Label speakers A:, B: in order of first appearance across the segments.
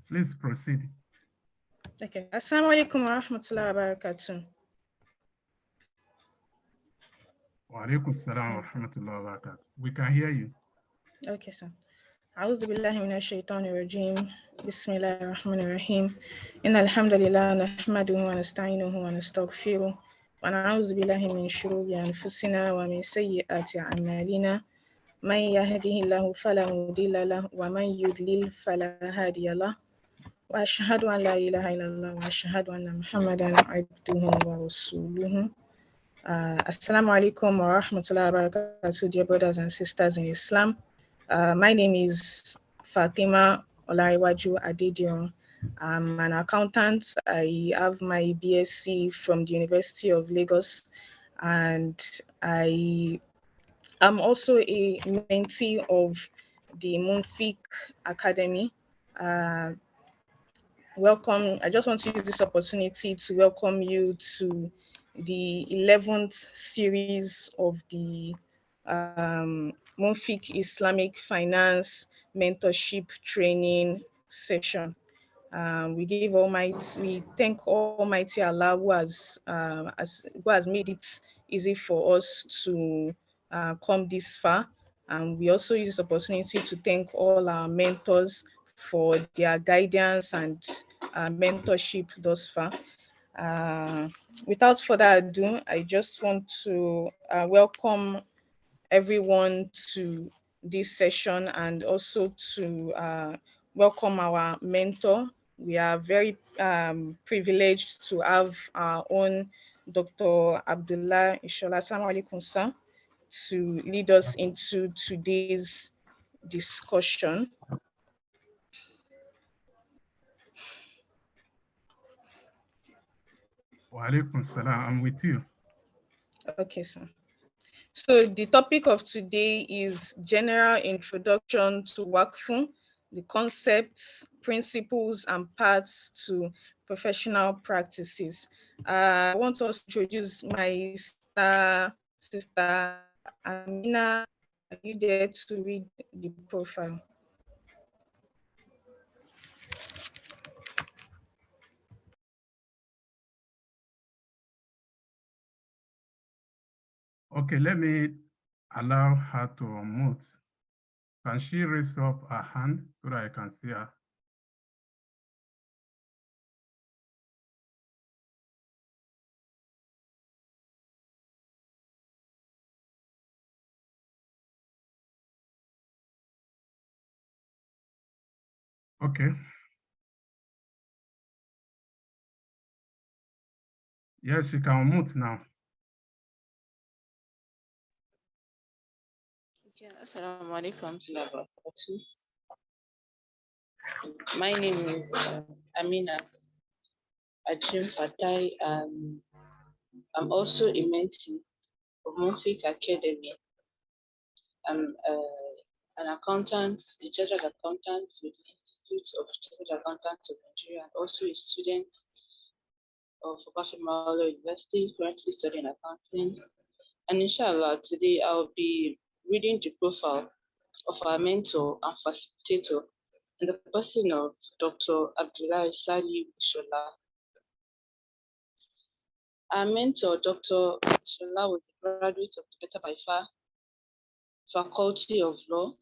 A: Please proceed.
B: Okay. Assalamu alaikum wa rahmatullahi wa barakatuh.
A: Wa alaikum salam wa rahmatullahi wa barakatuh. We can hear you.
B: Okay, sir. أعوذ بالله من الشيطان الرجيم بسم الله الرحمن الرحيم إن الحمد لله نحمده ونستعينه ونستغفره ونعوذ بالله من شرور أنفسنا ومن سيئات أعمالنا من يهده الله فلا مضل له ومن يضلل فلا هادي له وأشهد أن لا إله إلا الله وأشهد أن محمدا عبده ورسوله. Assalamu alaikum wa rahmatullahi wa barakatuh, dear brothers and sisters in Islam. My name is Fatima Olariwaju Adedion. I'm an accountant. I have my BSc from the University of Lagos, and I am also a mentee of the MUNFIQ Academy. Welcome. I just want to use this opportunity to welcome you to the 11th series of the MUNFIQ Islamic Finance Mentorship Training Session. We thank Almighty Allah who has made it easy for us to come this far. And we also use this opportunity to thank all our mentors for their guidance and mentorship thus far. Without further ado, I just want to welcome everyone to this session and also to welcome our mentor. We are very privileged to have our own Dr. Abdullahi Ishola, Assalamu alaikum, sir, to lead us into today's discussion.
A: Wa alaikum salam. I'm with you.
B: Okay, sir. So the topic of today is general introduction to Waqf, the concepts, principles, and paths to professional practices. I want us to introduce my sister Amina. Are you there to read the profile?
A: Okay, let me allow her to unmute. Can she raise up her hand so that I can see her? Okay. Yes, she can unmute now.
C: Assalamu alaikum. My name is Amina Ajim Fatai. I'm also a mentee of MUNFIQ Academy. I'm an accountant, a chartered accountant with the Institute of Chartered Accountants of Nigeria, and also a student of Waqf University, currently studying accounting. And inshallah, today I'll be reading the profile of our mentor and facilitator in the person of Dr. Abdullahi Saliu Ishola. Our mentor, Dr. Ishola, was a graduate of the Better by Far Faculty of Law,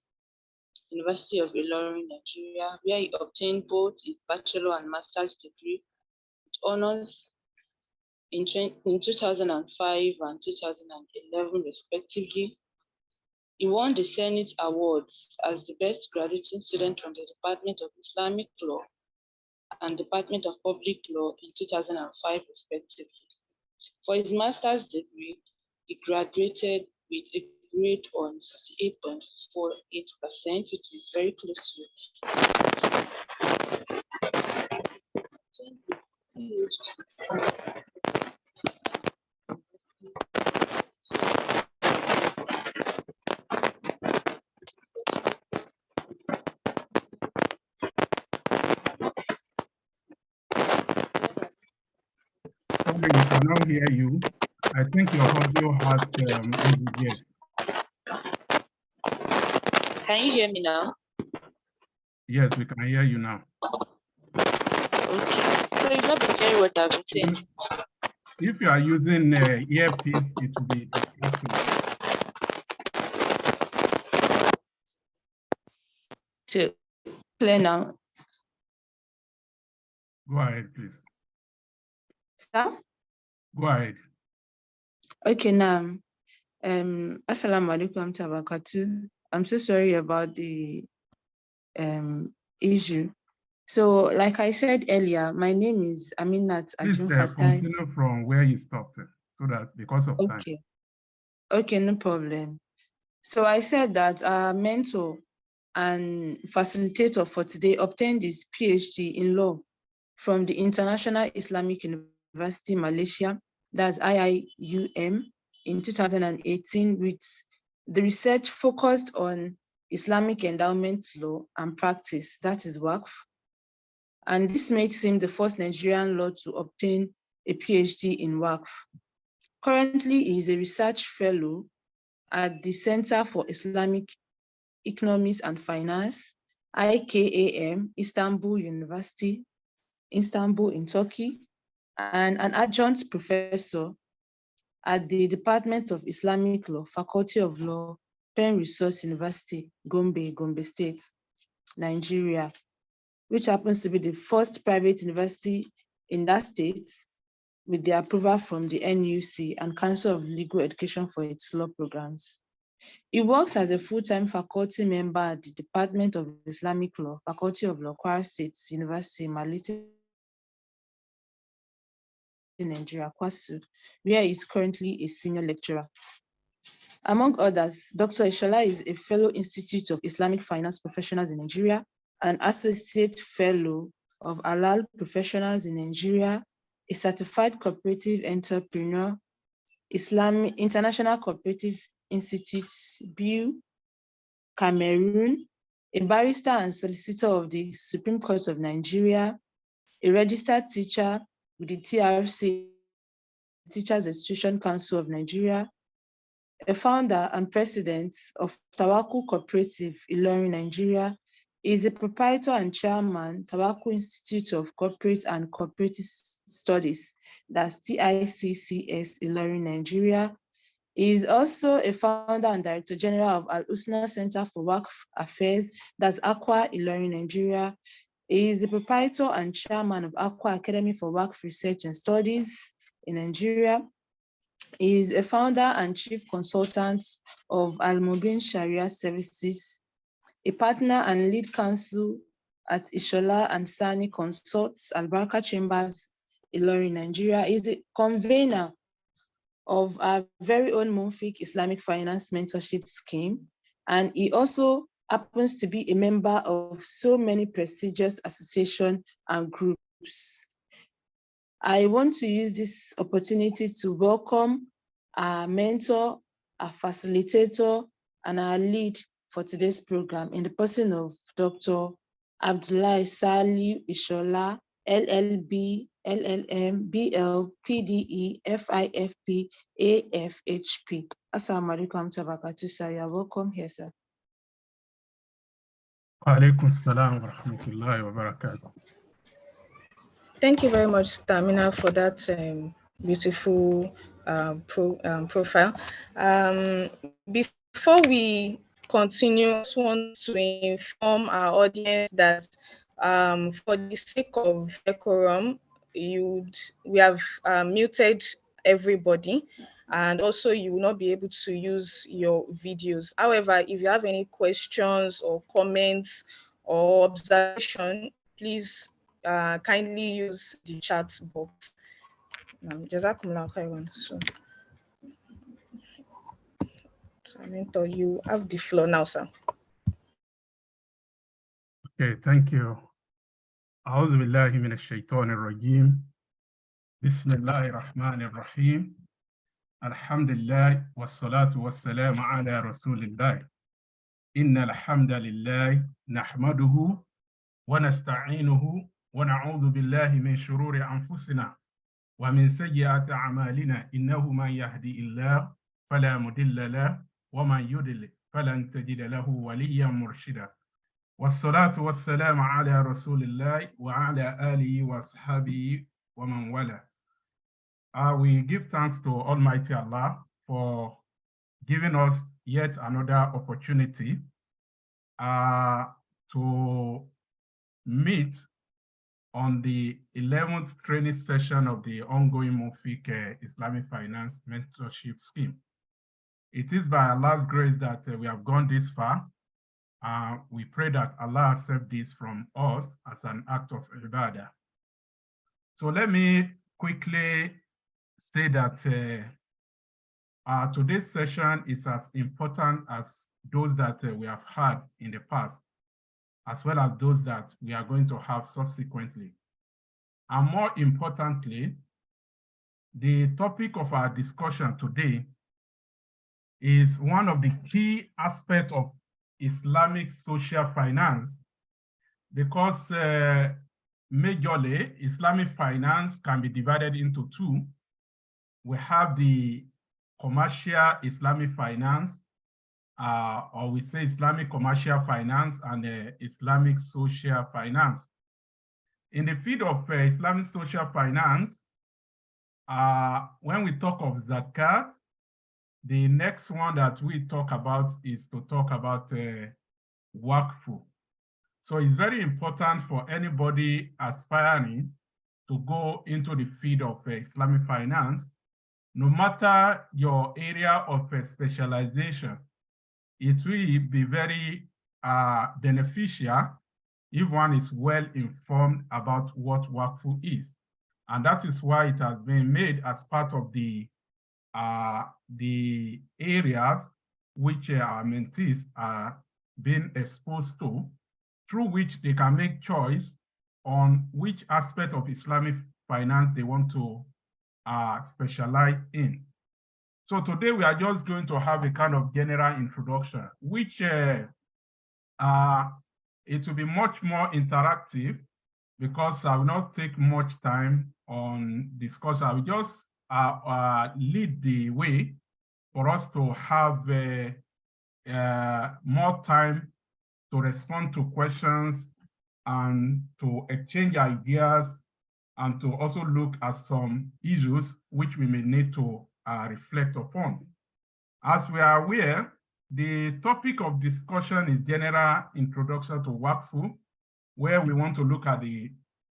C: University of Ilorin, Nigeria, where he obtained both his bachelor and master's degree with honors in 2005 and 2011, respectively. He won the Senate Awards as the best graduating student from the Department of Islamic Law and Department of Public Law in 2005, respectively. For his master's degree, he graduated with a grade on 68.48%, which is very close to
A: Sorry, we cannot hear you. I think your audio has yes.
C: Can you hear me now?
A: Yes, we can hear you now.
C: Okay. So you've not been hearing what I've been saying.
A: If you are using earpiece, it will be distracting.
D: So clear now.
A: Go ahead, please.
D: Sir?
A: Go ahead.
D: Okay, now. Assalamu alaikum tabakatu. I'm so sorry about the issue. So, like I said earlier, my name is Aminat
A: Please
D: Ajun Fatai.
A: continue from where you stopped, so that because of time.
D: Okay, no problem. So I said that our mentor and facilitator for today obtained his PhD in law from the International Islamic University, Malaysia, that's IIUM, in 2018, with the research focused on Islamic endowment law and practice, that is Waqf. And this makes him the first Nigerian law to obtain a PhD in Waqf. Currently, he is a research fellow at the Center for Islamic Economics and Finance, IKAM, Istanbul University, Istanbul in Turkey, and an adjunct professor at the Department of Islamic Law, Faculty of Law, Penn Resource University, Gombe State, Nigeria, which happens to be the first private university in that state with the approval from the NUC and Council of Legal Education for its law programs. He works as a full-time faculty member at the Department of Islamic Law, Faculty of Law, Kwara State University, Malete, Nigeria, KWASU, where he is currently a senior lecturer. Among others, Dr. Ishola is a fellow Institute of Islamic Finance Professionals in Nigeria, an associate fellow of Halal Professionals in Nigeria, a certified cooperative entrepreneur, Islamic International Cooperative Institute, BU, Cameroon, a barrister and solicitor of the Supreme Court of Nigeria, a registered teacher with the TRC, Teachers Institution Council of Nigeria, a founder and president of Tawakkul Cooperative, Ilorin, Nigeria. He is a proprietor and chairman, Tawakkul Institute of Corporate and Cooperative Studies, that's TICCS, Ilorin, Nigeria. He is also a founder and director general of Al Usna Center for Waqf Affairs, that's Aqua, Ilorin, Nigeria. He is the proprietor and chairman of Aqua Academy for Waqf Research and Studies in Nigeria. He is a founder and chief consultant of Al Mubin Sharia Services, a partner and lead counsel at Ishola and Sani Consults, Albarka Chambers, Ilorin, Nigeria. He is the convener of our very own MUNFIQ Islamic Finance Mentorship Scheme, and he also happens to be a member of so many prestigious associations and groups. I want to use this opportunity to welcome our mentor, our facilitator, and our lead for today's program in the person of Dr. Abdullahi Saliu Ishola, LLB, LLM, BL, PDE, FIFP, AFHP. Assalamu alaikum tabakatu, sir. You are welcome here, sir.
A: Wa alaikum salam wa rahmatullahi wa barakatuh.
B: Thank you very much, Stamina, for that beautiful profile. Before we continue, I just want to inform our audience that for the sake of decorum, we have muted everybody, and also you will not be able to use your videos. However, if you have any questions or comments or observation, please kindly use the chat box. Jazakumullah khairan. So Mentor, you have the floor now, sir.
A: Okay, thank you. أعوذ بالله من الشيطان الرجيم. بسم الله الرحمن الرحيم. الحمد لله والصلاة والسلام على رسول الله. إن الحمد لله نحمده ونستعينه ونعوذ بالله من شرور أنفسنا ومن سيئات أعمالنا. إنه من يهدي الله فلا مضل له ومن يضلل فلن تجد له وليا مرشدا. والصلاة والسلام على رسول الله وعلى آله وصحبه ومن والاه. We give thanks to Almighty Allah for giving us yet another opportunity to meet on the 11th training session of the ongoing MUNFIQ Islamic Finance Mentorship Scheme. It is by Allah's grace that we have gone this far. We pray that Allah accept this from us as an act of ibadah. So let me quickly say that today's session is as important as those that we have had in the past, as well as those that we are going to have subsequently. And more importantly, the topic of our discussion today is one of the key aspects of Islamic social finance, because majorly Islamic finance can be divided into two. We have the commercial Islamic finance, or we say Islamic commercial finance, and Islamic social finance. In the field of Islamic social finance, when we talk of zakat, the next one that we talk about is to talk about Waqf. So it's very important for anybody aspiring to go into the field of Islamic finance, no matter your area of specialization. It will be very beneficial if one is well informed about what Waqf is. And that is why it has been made as part of the areas which our mentees are being exposed to, through which they can make choice on which aspect of Islamic finance they want to specialize in. So today we are just going to have a kind of general introduction, which it will be much more interactive, because I will not take much time on discussion. I will just lead the way for us to have more time to respond to questions and to exchange ideas, and to also look at some issues which we may need to reflect upon. As we are aware, the topic of discussion is general introduction to Waqf, where we want to look at the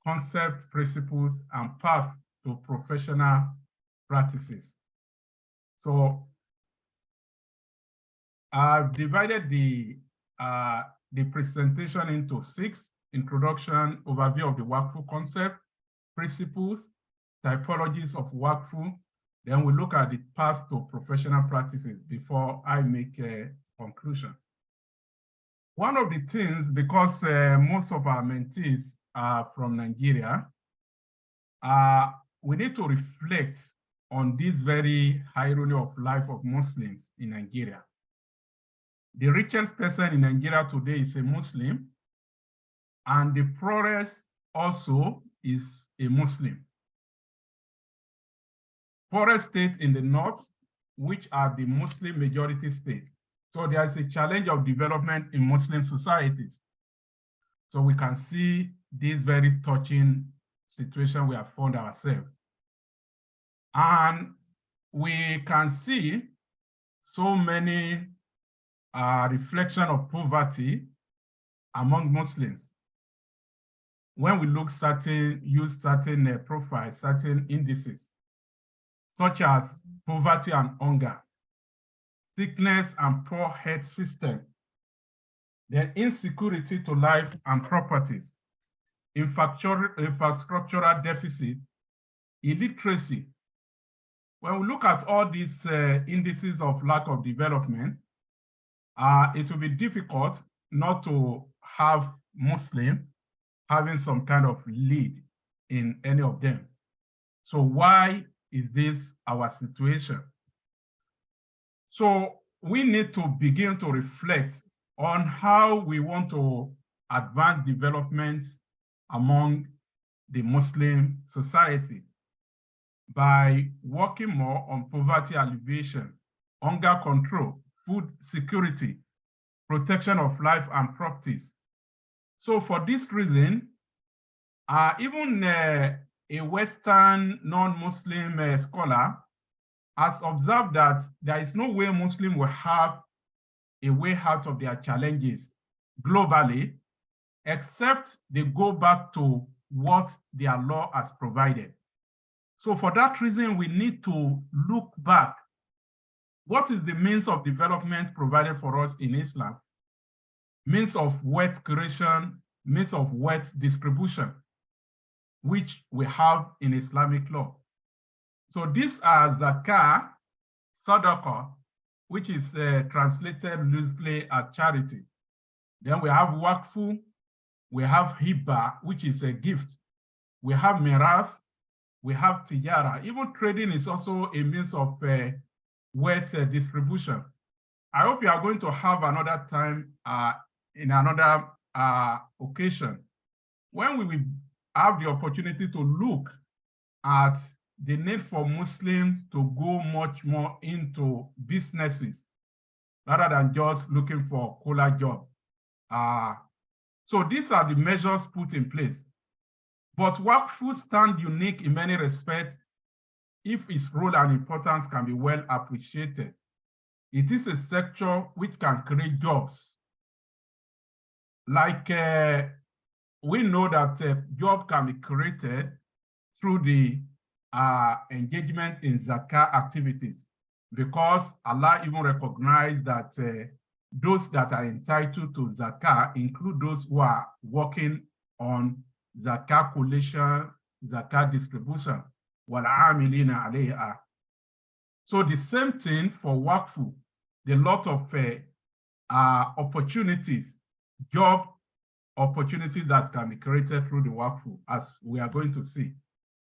A: concept, principles, and path to professional practices. So I've divided the presentation into 6: introduction, overview of the Waqf concept, principles, typologies of Waqf. Then we look at the path to professional practices before I make a conclusion. One of the things, because most of our mentees are from Nigeria, we need to reflect on this very irony of life of Muslims in Nigeria. The richest person in Nigeria today is a Muslim, and the poorest also is a Muslim. Poorest state in the north, which are the Muslim majority state. So there is a challenge of development in Muslim societies. So we can see this very touching situation we have found ourselves. And we can see so many reflection of poverty among Muslims. When we look use certain profiles, certain indices, such as poverty and hunger, sickness and poor health system, the insecurity to life and properties, infrastructural deficit, illiteracy. When we look at all these indices of lack of development, it will be difficult not to have Muslim having some kind of lead in any of them. So why is this our situation? So we need to begin to reflect on how we want to advance development among the Muslim society by working more on poverty alleviation, hunger control, food security, protection of life and properties, So for this reason, even a Western non-Muslim scholar has observed that there is no way Muslims will have a way out of their challenges globally, except they go back to what their law has provided. So for that reason, we need to look back. What is the means of development provided for us in Islam? Means of wealth creation, means of wealth distribution, which we have in Islamic law. So these are zakah, sadaqah, which is translated loosely as charity. Then we have waqfu, we have hibah, which is a gift. We have mirath, we have tijara. Even trading is also a means of wealth distribution. I hope you are going to have another time in another occasion when we will have the opportunity to look at the need for Muslims to go much more into businesses rather than just looking for a cooler job. So these are the measures put in place. But Waqf stands unique in many respects if its role and importance can be well appreciated. It is a sector which can create jobs. Like we know that a job can be created through the engagement in zakah activities, because Allah even recognized that those that are entitled to zakah include those who are working on zakah collation, zakah distribution. So the same thing for Waqf, the lot of opportunities, job opportunities that can be created through the Waqf, as we are going to see.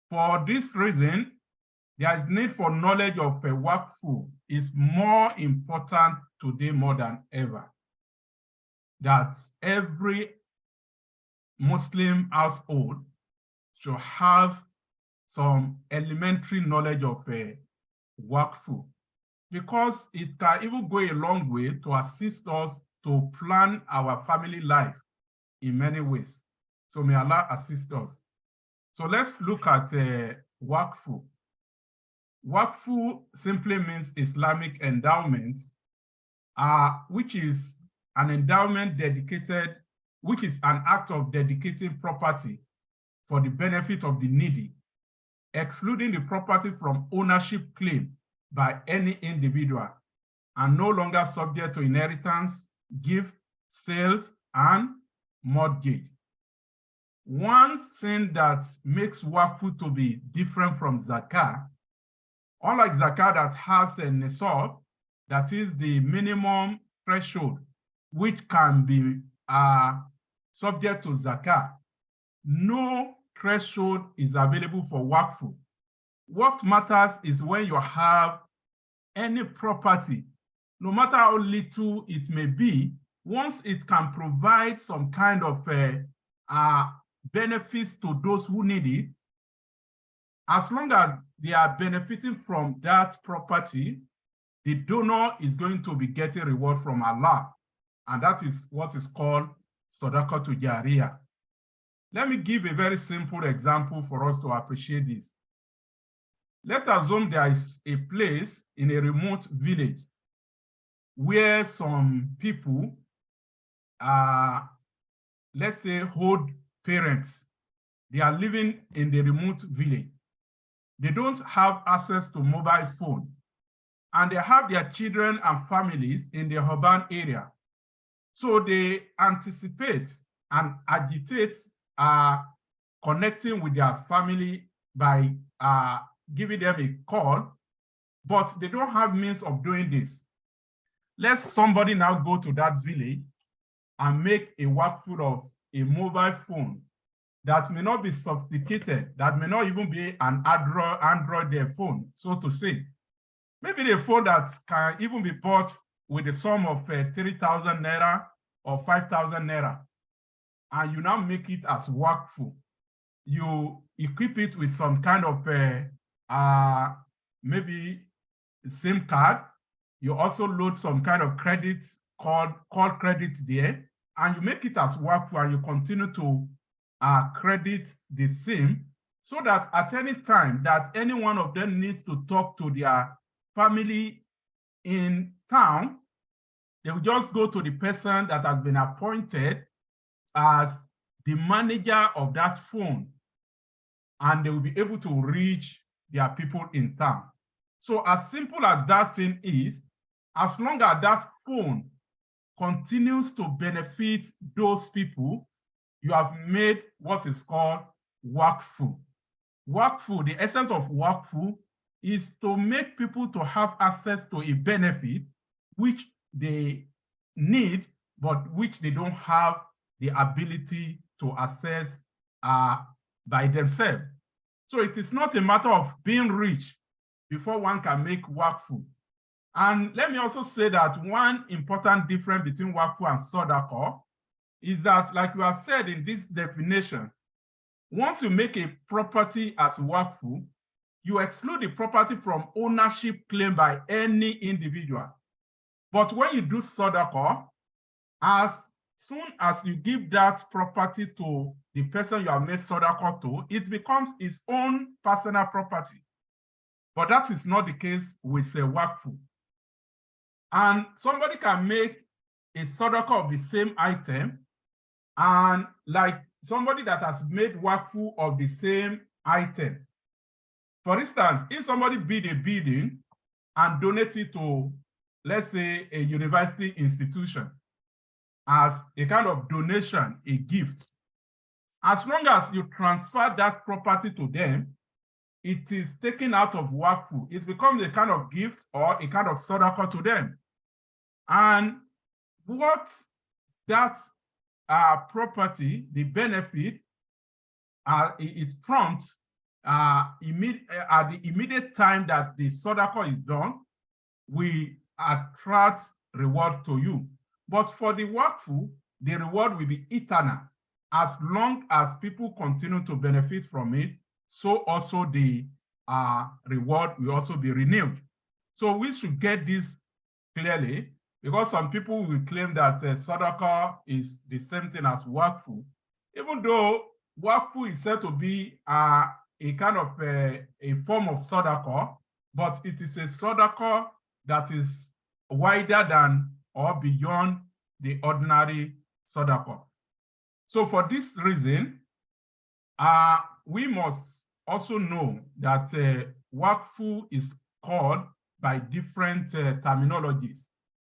A: For this reason, there is need for knowledge of a Waqf is more important today more than ever. That every Muslim household should have some elementary knowledge of a Waqf, because it can even go a long way to assist us to plan our family life in many ways. So may Allah assist us. So let's look at Waqf. Waqf simply means Islamic endowment, which is an endowment dedicated, which is an act of dedicating property for the benefit of the needy, excluding the property from ownership claim by any individual, and no longer subject to inheritance, gift, sales, and mortgage. One thing that makes Waqf to be different from zakah, unlike zakah that has a nisab, that is the minimum threshold, which can be subject to zakah, no threshold is available for Waqf. What matters is when you have any property, no matter how little it may be, once it can provide some kind of benefits to those who need it, as long as they are benefiting from that property, the donor is going to be getting reward from Allah. And that is what is called Sadaqah to Jariyah. Let me give a very simple example for us to appreciate this. Let's assume there is a place in a remote village where some people, let's say old parents, they are living in the remote village. They don't have access to mobile phone, and they have their children and families in the urban area. So they anticipate and agitate connecting with their family by giving them a call, but they don't have means of doing this. Let somebody now go to that village and make a Waqf of a mobile phone that may not be sophisticated, that may not even be an Android phone, so to say. Maybe the phone that can even be bought with the sum of 3,000 naira or 5,000 naira, and you now make it as Waqf. You equip it with some kind of maybe SIM card. You also load some kind of credits called credit there. and you make it as Waqf and you continue to credit the same, so that at any time that any one of them needs to talk to their family in town, they will just go to the person that has been appointed as the manager of that phone, and they will be able to reach their people in town. So as simple as that thing is, as long as that phone continues to benefit those people, you have made what is called Waqf. Waqf, the essence of Waqf is to make people to have access to a benefit which they need, but which they don't have the ability to access by themselves. So it is not a matter of being rich before one can make Waqf. And let me also say that one important difference between Waqf and Sadaqah is that, like we have said in this definition, once you make a property as Waqf, you exclude the property from ownership claim by any individual. But when you do Sadaqah, as soon as you give that property to the person you have made Sadaqah to, it becomes his own personal property. But that is not the case with a Waqf. And somebody can make a Sadaqah of the same item, and like somebody that has made Waqf of the same item. For instance, if somebody build a building and donate it to, let's say, a university institution as a kind of donation, a gift, as long as you transfer that property to them, it is taken out of Waqf. It becomes a kind of gift or a kind of Sadaqah to them. And what that property, the benefit, it prompts at the immediate time that the Sadaqah is done, we attract reward to you. But for the Waqf, the reward will be eternal. As long as people continue to benefit from it, so also the reward will also be renewed. So we should get this clearly, because some people will claim that Sadaqah is the same thing as Waqf, even though Waqf is said to be a kind of a form of Sadaqah, but it is a Sadaqah that is wider than or beyond the ordinary Sadaqah. So for this reason, we must also know that Waqf is called by different terminologies,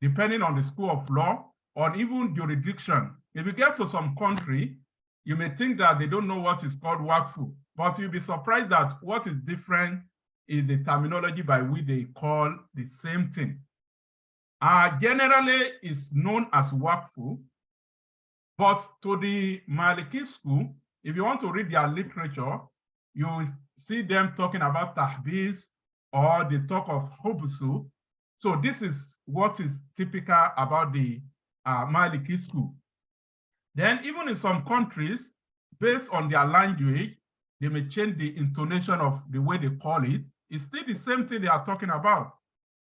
A: depending on the school of law or even jurisdiction. If you get to some country, you may think that they don't know what is called Waqf, but you'll be surprised that what is different is the terminology by which they call the same thing. Generally, it's known as Waqf, but to the Maliki school, if you want to read their literature, you will see them talking about tahbiz, or they talk of hubsu. So this is what is typical about the Maliki school. Then even in some countries, based on their language, they may change the intonation of the way they call it. It's still the same thing they are talking about.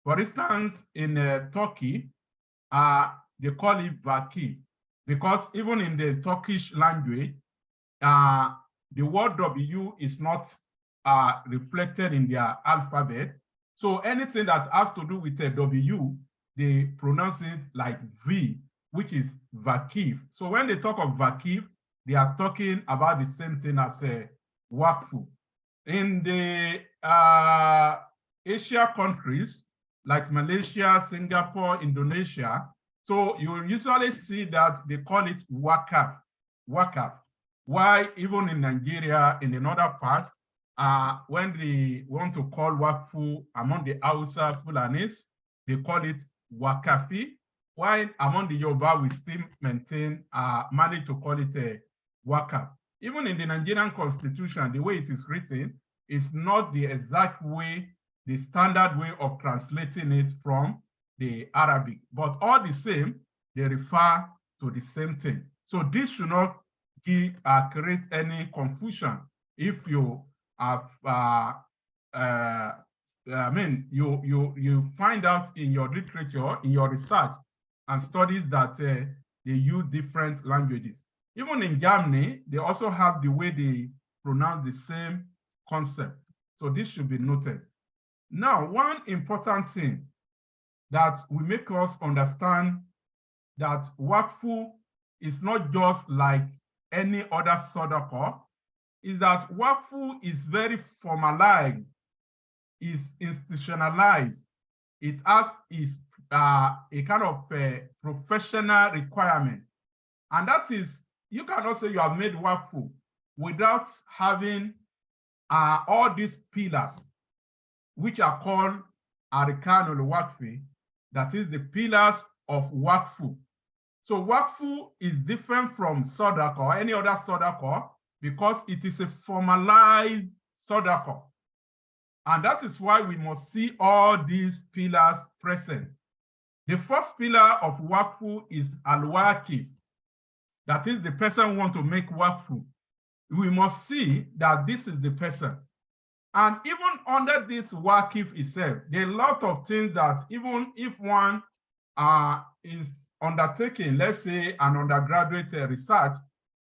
A: For instance, in Turkey, they call it Vakif, because even in the Turkish language, the word W is not reflected in their alphabet. So anything that has to do with a W, they pronounce it like V, which is Vakif. So when they talk of Vakif, they are talking about the same thing as Waqf. In the Asia countries, like Malaysia, Singapore, Indonesia, so you usually see that they call it Waqf. Why even in Nigeria, in another part, when they want to call Waqf among the Hausa Fulanis, they call it Waqafi. While among the Yoruba, we still manage to call it a Waqf. Even in the Nigerian constitution, the way it is written is not the exact way, the standard way of translating it from the Arabic, but all the same, they refer to the same thing. So this should not create any confusion if you have, you find out in your literature, in your research and studies that they use different languages. Even in Germany, they also have the way they pronounce the same concept. So this should be noted. Now, one important thing that will make us understand that Waqf is not just like any other sadaqah is that Waqf is very formalized, is institutionalized. It has a kind of professional requirement. And that is, you cannot say you have made Waqf without having all these pillars, which are called Arkanul Waqf, that is the pillars of Waqf. So Waqf is different from Sadaqah or any other Sadaqah because it is a formalized Sadaqah. And that is why we must see all these pillars present. The first pillar of Waqf is Al-Waqif. That is the person who wants to make Waqf. We must see that this is the person. And even under this Waqif itself, there are a lot of things that even if one is undertaking, let's say an undergraduate research,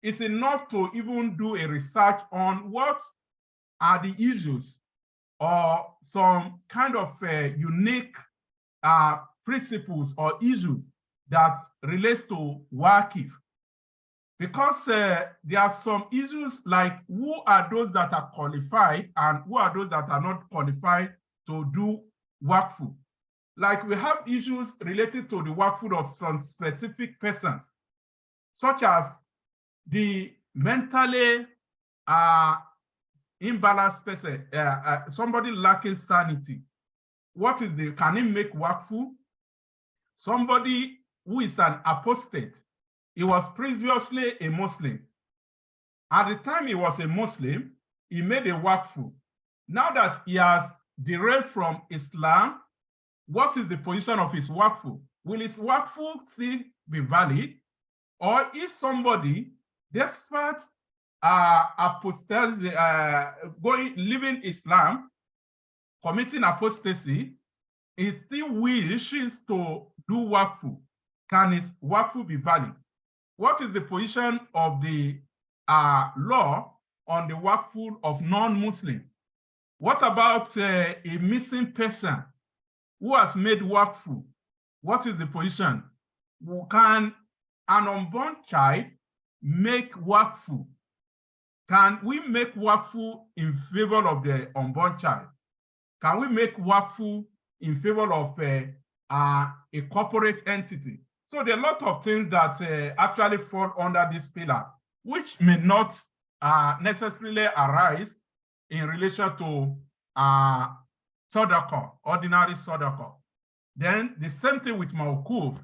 A: it's enough to even do a research on what are the issues or some kind of unique principles or issues that relates to Waqif. Because there are some issues like who are those that are qualified and who are those that are not qualified to do Waqf. Like we have issues related to the Waqf of some specific persons, such as the mentally imbalanced person, somebody lacking sanity. What is the, can he make Waqf? Somebody who is an apostate. He was previously a Muslim. At the time he was a Muslim, he made a Waqf. Now that he has derailed from Islam, what is the position of his Waqf? Will his Waqf still be valid? Or if somebody, despite apostasy, leaving Islam, committing apostasy, he still wishes to do Waqf, can his Waqf be valid? What is the position of the law on the Waqf of non-Muslim? What about a missing person who has made Waqf? What is the position? Can an unborn child make Waqf? Can we make Waqf in favor of the unborn child? Can we make Waqf in favor of a corporate entity? So there are a lot of things that actually fall under this pillar, which may not necessarily arise in relation to Sadaqah, ordinary Sadaqah. Then the same thing with Mawquf,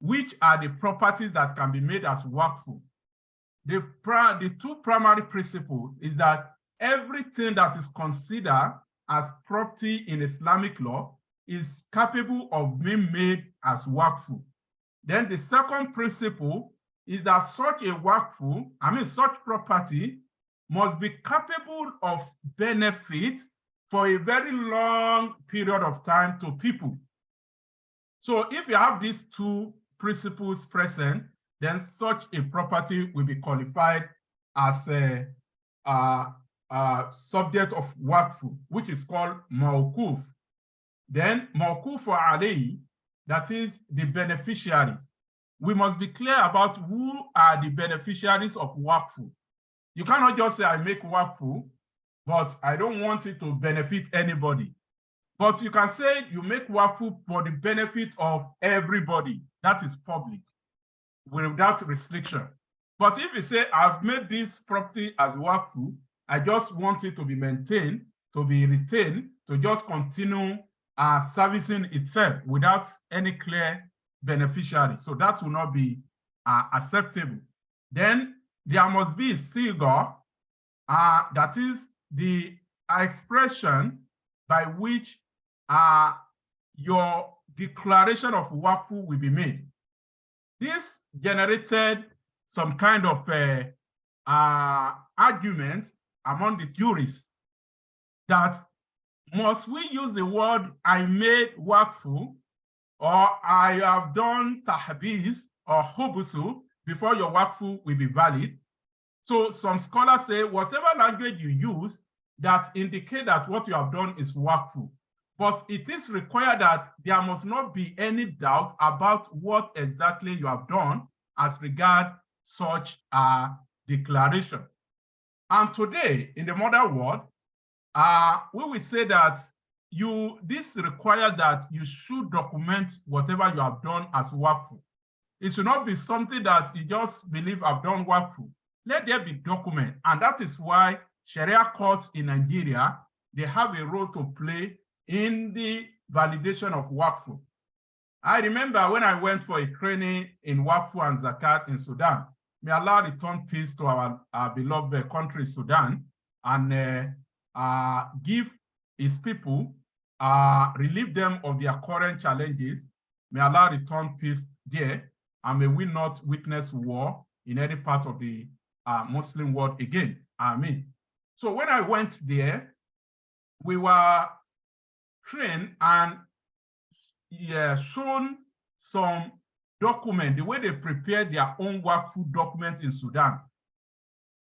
A: which are the properties that can be made as Waqf. The two primary principles is that everything that is considered as property in Islamic law is capable of being made as Waqf. Then the second principle is that such a Waqf, such property must be capable of benefit for a very long period of time to people. So if you have these two principles present, then such a property will be qualified as a subject of Waqf, which is called Mawquf. Then Mawquf alayhi, that is the beneficiaries. We must be clear about who are the beneficiaries of Waqf. You cannot just say, I make Waqf, but I don't want it to benefit anybody. But you can say you make Waqf for the benefit of everybody. That is public, without restriction. But if you say, I've made this property as Waqf, I just want it to be maintained, to be retained, to just continue servicing itself without any clear beneficiary. So that will not be acceptable. Then there must be a siga, that is the expression by which your declaration of Waqf will be made. This generated some kind of argument among the jurists that must we use the word I made Waqf or I have done tahbiz or hubusu before your Waqf will be valid. So some scholars say whatever language you use that indicate that what you have done is Waqf. But it is required that there must not be any doubt about what exactly you have done as regard such a declaration. And today, in the modern world, we will say that this requires that you should document whatever you have done as Waqf. It should not be something that you just believe I've done Waqf. Let there be document. And that is why Sharia courts in Nigeria, they have a role to play in the validation of Waqf. I remember when I went for a training in Waqf and Zakat in Sudan. May Allah return peace to our beloved country, Sudan, and give his people, relieve them of their current challenges. May Allah return peace there, and may we not witness war in any part of the Muslim world again. Amen. So when I went there, we were trained and shown some document, the way they prepare their own Waqf document in Sudan.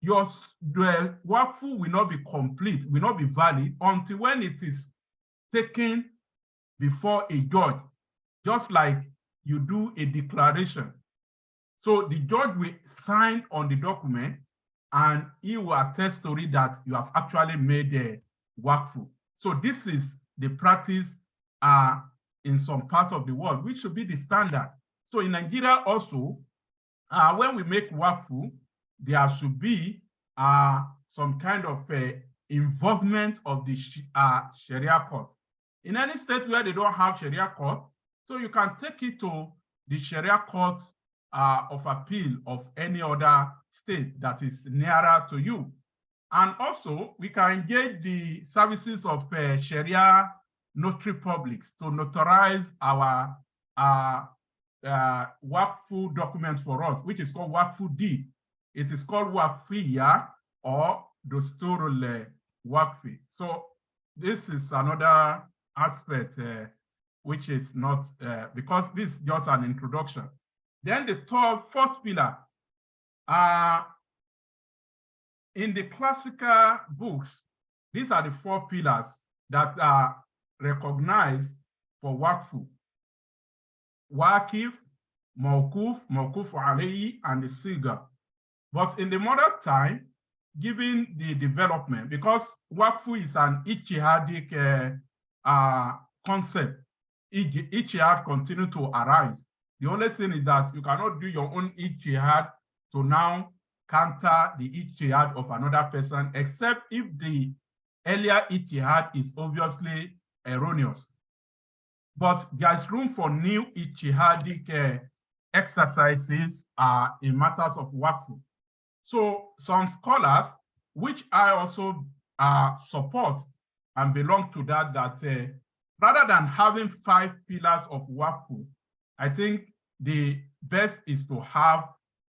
A: The Waqf will not be complete, will not be valid until when it is taken before a judge, just like you do a declaration. So the judge will sign on the document and he will attest to it that you have actually made a Waqf. So this is the practice in some parts of the world, which should be the standard. So in Nigeria also, when we make Waqf, there should be some kind of involvement of the Sharia court. In any state where they don't have Sharia court, so you can take it to the Sharia court of appeal of any other state that is nearer to you. And also, we can engage the services of Sharia notary publics to notarize our Waqf document for us, which is called Waqf deed. It is called Waqfiyya or Dosturul Waqfi. So this is another aspect which is not, because this is just an introduction. Then the fourth pillar, in the classical books, these are the 4 pillars that are recognized for Waqf: Waqif, Mawquf, Mawquf alayhi, and the Siga. But in the modern time, given the development, because Waqf is an ijtihadic concept, ijtihad continue to arise. The only thing is that you cannot do your own ijtihad to now counter the ijtihad of another person, except if the earlier ijtihad is obviously erroneous. But there's room for new ijtihadic exercises in matters of Waqf. So some scholars, which I also support and belong to that rather than having 5 pillars of Waqf, I think the best is to have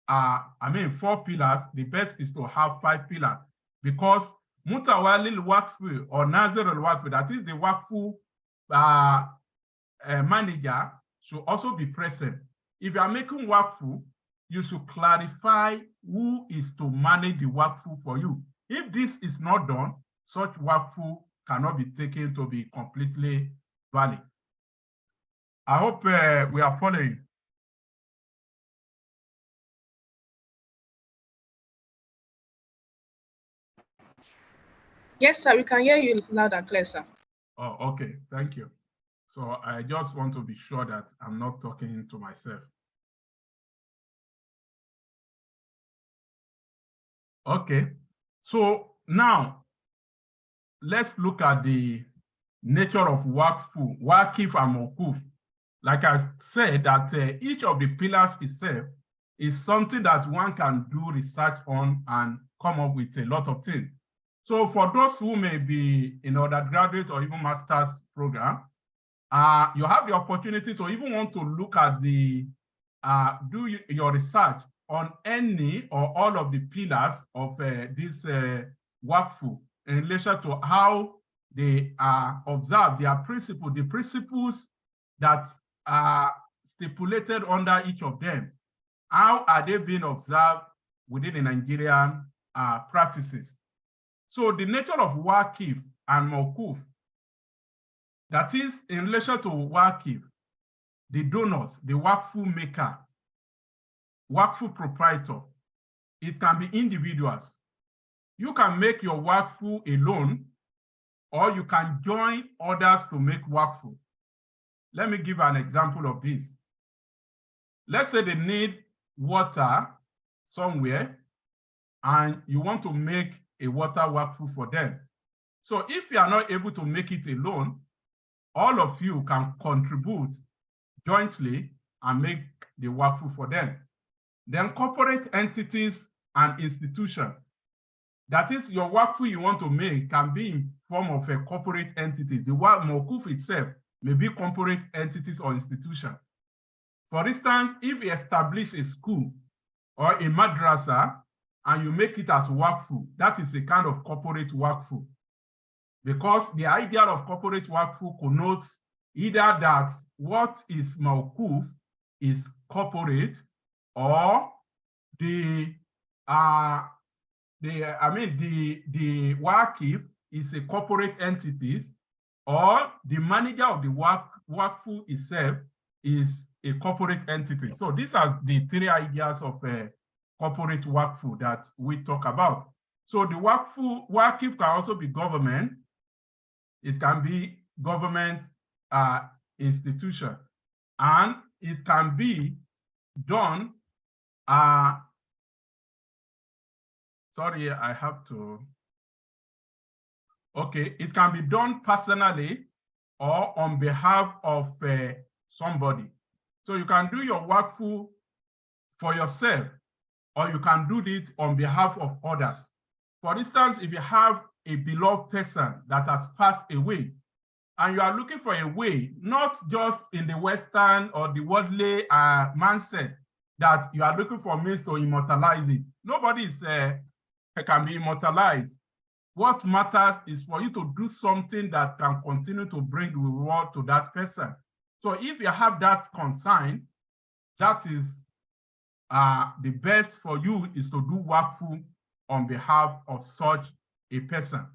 A: 4 pillars. The best is to have 5 pillars, because Mutawalil Waqf or Nazir al-Waqf, that is the Waqf manager, should also be present. If you are making Waqf, you should clarify who is to manage the Waqf for you. If this is not done, such Waqf cannot be taken to be completely valid. I hope we are following.
B: Yes, sir, we can hear you loud and clear, sir.
A: Oh, okay, thank you. So I just want to be sure that I'm not talking to myself. Okay, so now let's look at the nature of Waqf, Waqif and Mawquf. Like I said, that each of the pillars itself is something that one can do research on and come up with a lot of things. So for those who may be in undergraduate or even master's program, you have the opportunity to even want to look at the, do your research on any or all of the pillars of this Waqf in relation to how they observe their principles, the principles that are stipulated under each of them. how are they being observed within the Nigerian practices? So the nature of Waqf and Mawquf, that is in relation to Waqf, the donors, the Waqf maker, Waqf proprietor, it can be individuals. You can make your Waqf alone, or you can join others to make Waqf. Let me give an example of this. Let's say they need water somewhere, and you want to make a water Waqf for them. So if you are not able to make it alone, all of you can contribute jointly and make the Waqf for them. Then corporate entities and institutions. That is, your Waqf you want to make can be in form of a corporate entity. The Mawquf itself may be corporate entities or institutions. For instance, if you establish a school or a madrasa and you make it as Waqf, that is a kind of corporate Waqf. Because the idea of corporate Waqf connotes either that what is Mawquf is corporate, or the Waqf is a corporate entity, or the manager of the Waqf itself is a corporate entity. So these are the three ideas of corporate Waqf that we talk about. So the Waqf can also be government. It can be government institution, and it can be done. Sorry, I have to. Okay, it can be done personally or on behalf of somebody. So you can do your Waqf for yourself, or you can do it on behalf of others. For instance, if you have a beloved person that has passed away, and you are looking for a way, not just in the Western or the worldly mindset, that you are looking for means to immortalize it. Nobody can be immortalized. What matters is for you to do something that can continue to bring reward to that person. So if you have that concern, that is the best for you is to do Waqf on behalf of such a person.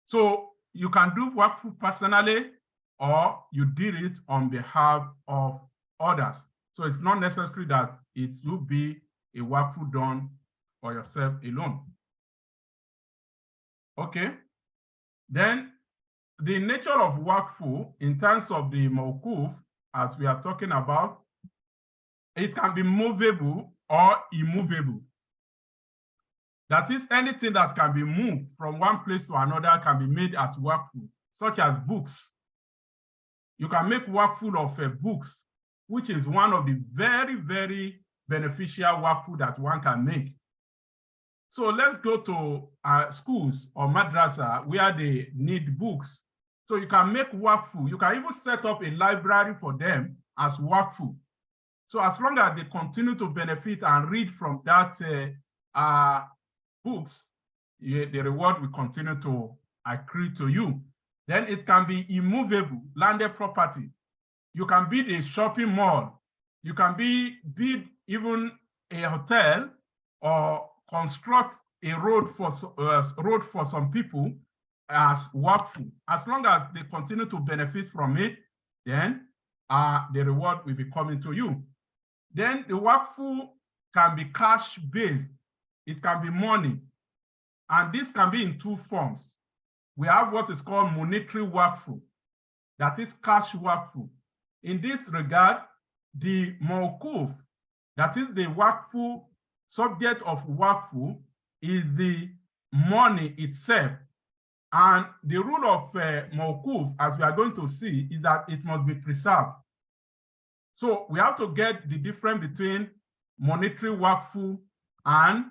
A: So you can do Waqf personally, or you did it on behalf of others. So it's not necessary that it will be a Waqf done for yourself alone. Okay. Then the nature of Waqf in terms of the Mawquf, as we are talking about, it can be movable or immovable. That is, anything that can be moved from one place to another can be made as Waqf, such as books. You can make Waqf of books, which is one of the very, very beneficial Waqf that one can make. So let's go to schools or madrasa where they need books. So you can make Waqf. You can even set up a library for them as Waqf. So as long as they continue to benefit and read from that books, the reward will continue to accrue to you. Then it can be immovable, landed property. You can build a shopping mall. You can build even a hotel, or construct a road for some people as Waqf. As long as they continue to benefit from it, then the reward will be coming to you. Then the Waqf can be cash-based. It can be money. And this can be in two forms. We have what is called monetary Waqf, that is cash Waqf. In this regard, the Mawquf, that is the Waqf, subject of Waqf, is the money itself. And the rule of Mawquf, as we are going to see, is that it must be preserved. So we have to get the difference between monetary Waqf and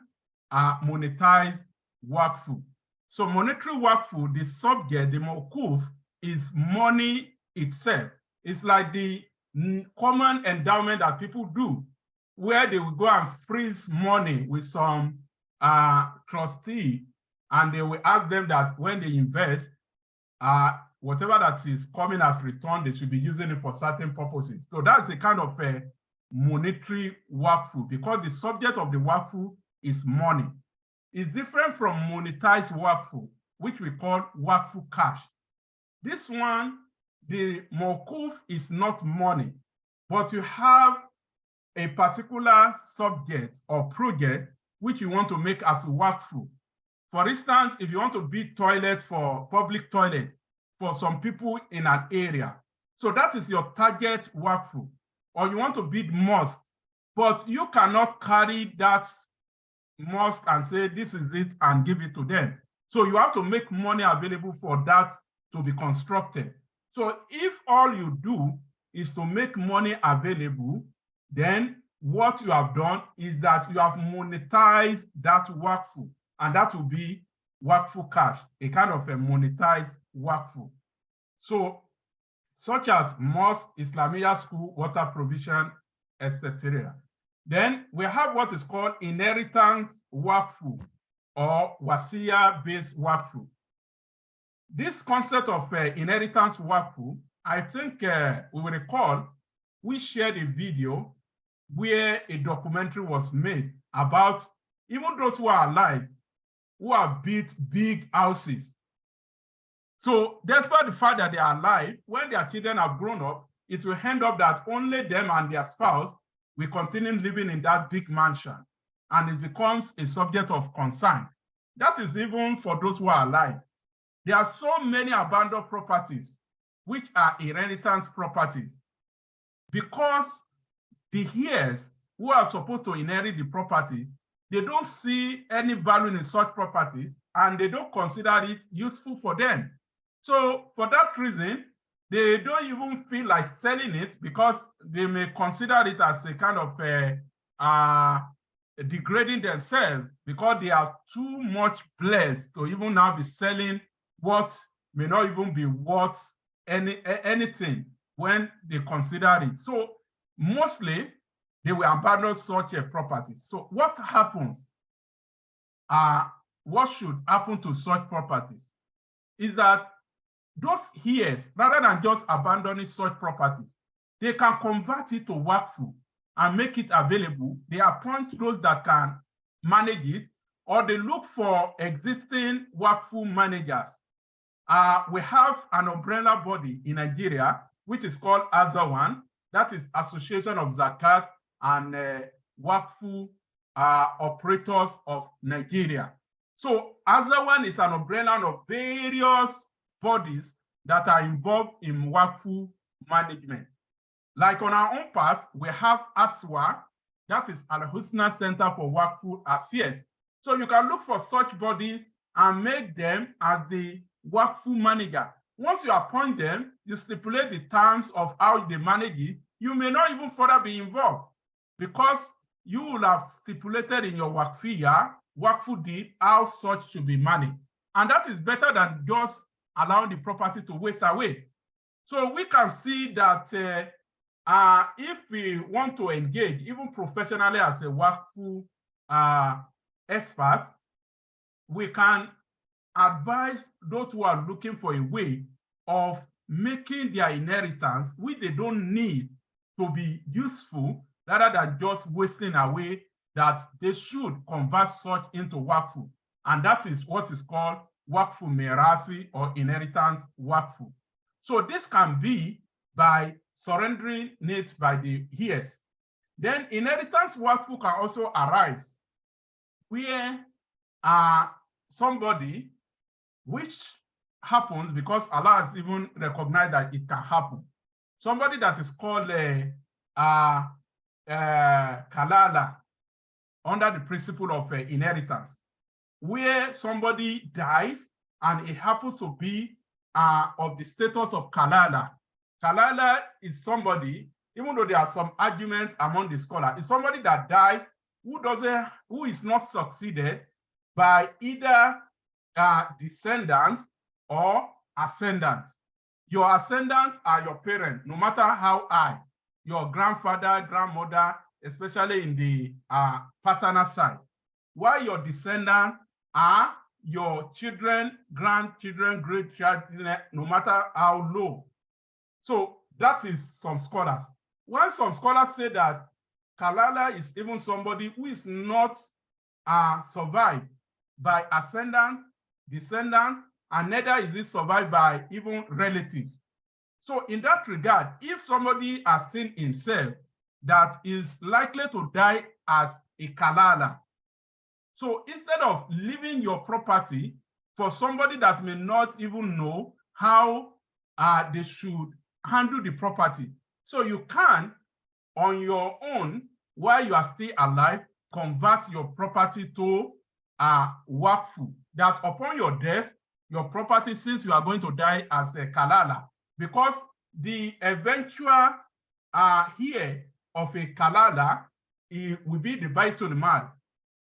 A: monetized Waqf. So monetary Waqf, the subject, the Mawquf, is money itself. It's like the common endowment that people do, where they will go and freeze money with some trustee, and they will ask them that when they invest, whatever that is coming as return, they should be using it for certain purposes. So that's a kind of monetary Waqf, because the subject of the Waqf is money. It's different from monetized Waqf, which we call Waqf cash. This one, the mawquf is not money, but you have a particular subject or project which you want to make as a Waqf. For instance, if you want to build toilet for public toilet for some people in an area, so that is your target Waqf. Or you want to build mosque, but you cannot carry that mosque and say this is it and give it to them. So you have to make money available for that to be constructed. So if all you do is to make money available, then what you have done is that you have monetized that Waqf, and that will be Waqf cash, a kind of a monetized Waqf. So such as mosque, Islamia school, water provision, etc. Then we have what is called inheritance Waqf or wasiya-based Waqf. This concept of inheritance Waqf, I think we will recall, we shared a video where a documentary was made about even those who are alive, who have built big houses. So despite the fact that they are alive, when their children have grown up, it will end up that only them and their spouse will continue living in that big mansion, and it becomes a subject of concern. That is even for those who are alive. There are so many abandoned properties which are inheritance properties, because the heirs who are supposed to inherit the property, they don't see any value in such properties and they don't consider it useful for them. So for that reason, they don't even feel like selling it, because they may consider it as a kind of degrading themselves, because they are too much blessed to even now be selling what may not even be worth anything when they consider it. So mostly they will abandon such a property. So what happens? What should happen to such properties is that those heirs, rather than just abandoning such properties, they can convert it to Waqf and make it available. They appoint those that can manage it, or they look for existing Waqf managers. We have an umbrella body in Nigeria, which is called Azawan, that is Association of Zakat and Waqf Operators of Nigeria. So Azawan is an umbrella of various bodies that are involved in Waqf management. Like on our own part, we have ASWA, that is Al-Husna Center for Waqf Affairs. So you can look for such bodies and make them as the Waqf manager. Once you appoint them, you stipulate the terms of how they manage it. You may not even further be involved, because you will have stipulated in your Waqf deed, how such should be managed. And that is better than just allowing the property to waste away. So we can see that if we want to engage, even professionally as a Waqf expert, we can advise those who are looking for a way of making their inheritance, which they don't need, to be useful, rather than just wasting away, that they should convert such into Waqf. And that is what is called Waqf Mirathi, or inheritance Waqf. So this can be by surrendering it by the heirs. Then inheritance Waqf can also arise where somebody, which happens because Allah has even recognized that it can happen. Somebody that is called Kalala, under the principle of inheritance, where somebody dies and it happens to be of the status of Kalala. Kalala is somebody, even though there are some arguments among the scholars, is somebody that dies who is not succeeded by either descendant or ascendant. Your ascendant are your parents, no matter how high, your grandfather, grandmother, especially in the paternal side, while your descendants are your children, grandchildren, great-children, no matter how low. So that is some scholars. While some scholars say that Kalala is even somebody who is not survived by ascendant, descendant, and neither is it survived by even relatives. So in that regard, if somebody has seen himself that is likely to die as a kalala, so instead of leaving your property for somebody that may not even know how they should handle the property, so you can, on your own, while you are still alive, convert your property to Waqf, that upon your death, your property, since you are going to die as a kalala, because the eventual heir of a kalala, it will be the Baitul Mal.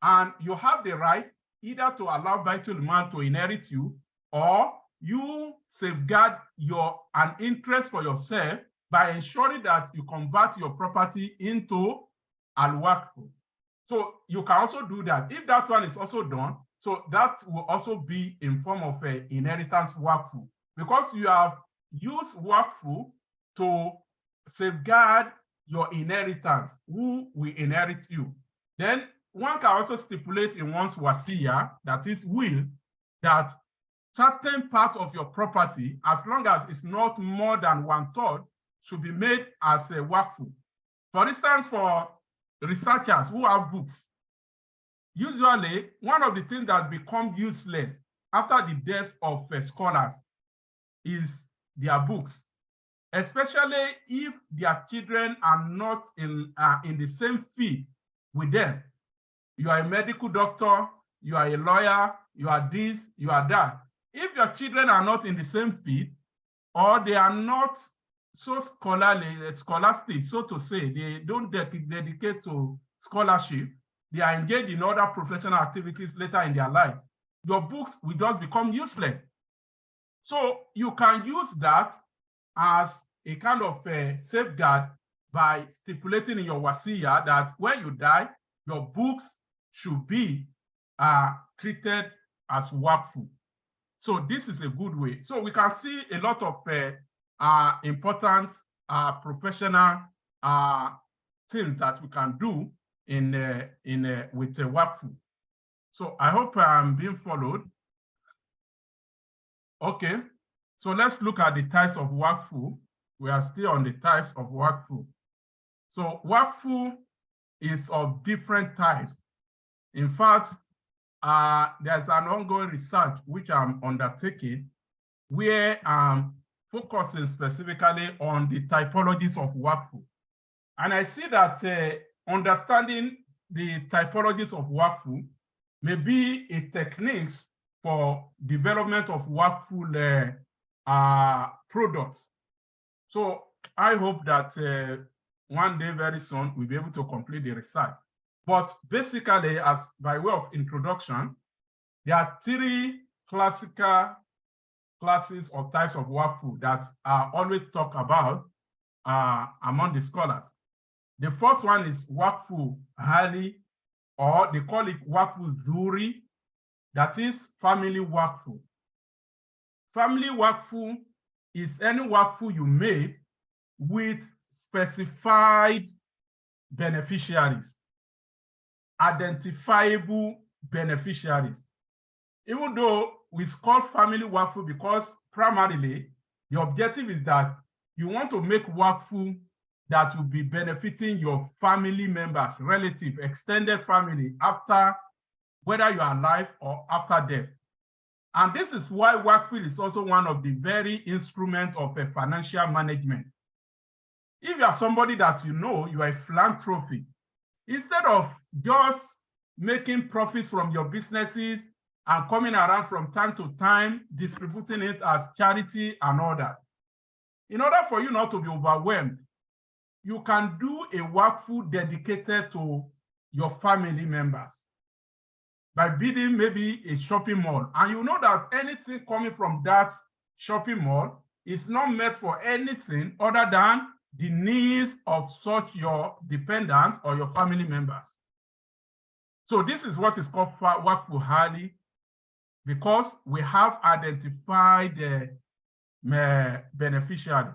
A: And you have the right either to allow Baitul Mal to inherit you, or you safeguard an interest for yourself by ensuring that you convert your property into al-Waqf. So you can also do that. If that one is also done, so that will also be in form of an inheritance Waqf, because you have used Waqf to safeguard your inheritance, who will inherit you. Then one can also stipulate in one's wasiya, that is will, that certain part of your property, as long as it's not more than 1/3, should be made as a Waqf. For instance, for researchers who have books, usually one of the things that become useless after the death of scholars is their books, especially if their children are not in the same field with them. You are a medical doctor, you are a lawyer, you are this, you are that. If your children are not in the same field, or they are not so scholastic, so to say, they don't dedicate to scholarship, they are engaged in other professional activities later in their life, your books will just become useless. So you can use that as a kind of a safeguard by stipulating in your wasiya that when you die, your books should be treated as Waqf. So this is a good way. So we can see a lot of important professional things that we can do with the Waqf. So I hope I'm being followed. Okay, so let's look at the types of Waqf. We are still on the types of Waqf. So Waqf is of different types. In fact, there's an ongoing research which I'm undertaking, where I'm focusing specifically on the typologies of Waqf. And I see that understanding the typologies of Waqf may be a technique for development of Waqf products. So I hope that one day very soon we'll be able to complete the research. But basically, as by way of introduction, there are 3 classical classes or types of Waqf that are always talked about among the scholars. The first one is Waqf Hali, or they call it Waqf Zuri, that is family Waqf. Family Waqf is any Waqf you make with specified beneficiaries, identifiable beneficiaries. Even though it's called family Waqf because primarily the objective is that you want to make Waqf that will be benefiting your family members, relative, extended family, after whether you are alive or after death. And this is why Waqf is also one of the very instruments of a financial management. If you are somebody that you know, you are a philanthropist, instead of just making profits from your businesses and coming around from time to time, distributing it as charity and all that, in order for you not to be overwhelmed, you can do a Waqf dedicated to your family members by bidding maybe a shopping mall. And you know that anything coming from that shopping mall is not meant for anything other than the needs of such your dependents or your family members. So this is what is called Waqf Hali, because we have identified the beneficiary.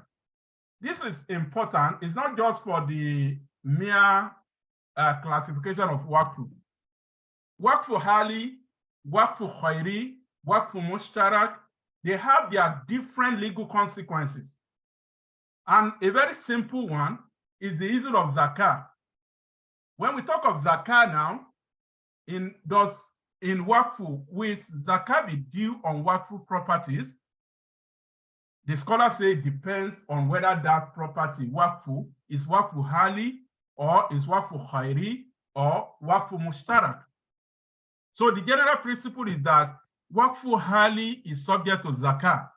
A: This is important. It's not just for the mere classification of Waqf. Waqf Hali, Waqf Khairi, Waqf Mushtarak, they have their different legal consequences. And a very simple one is the issue of zakah. When we talk of zakah now, in Waqf, will zakah be due on Waqf properties? The scholars say it depends on whether that property, Waqf, is Waqf Hali, or is Waqf Khairi, or Waqf Mushtarak. So the general principle is that Waqf Hali is subject to zakah,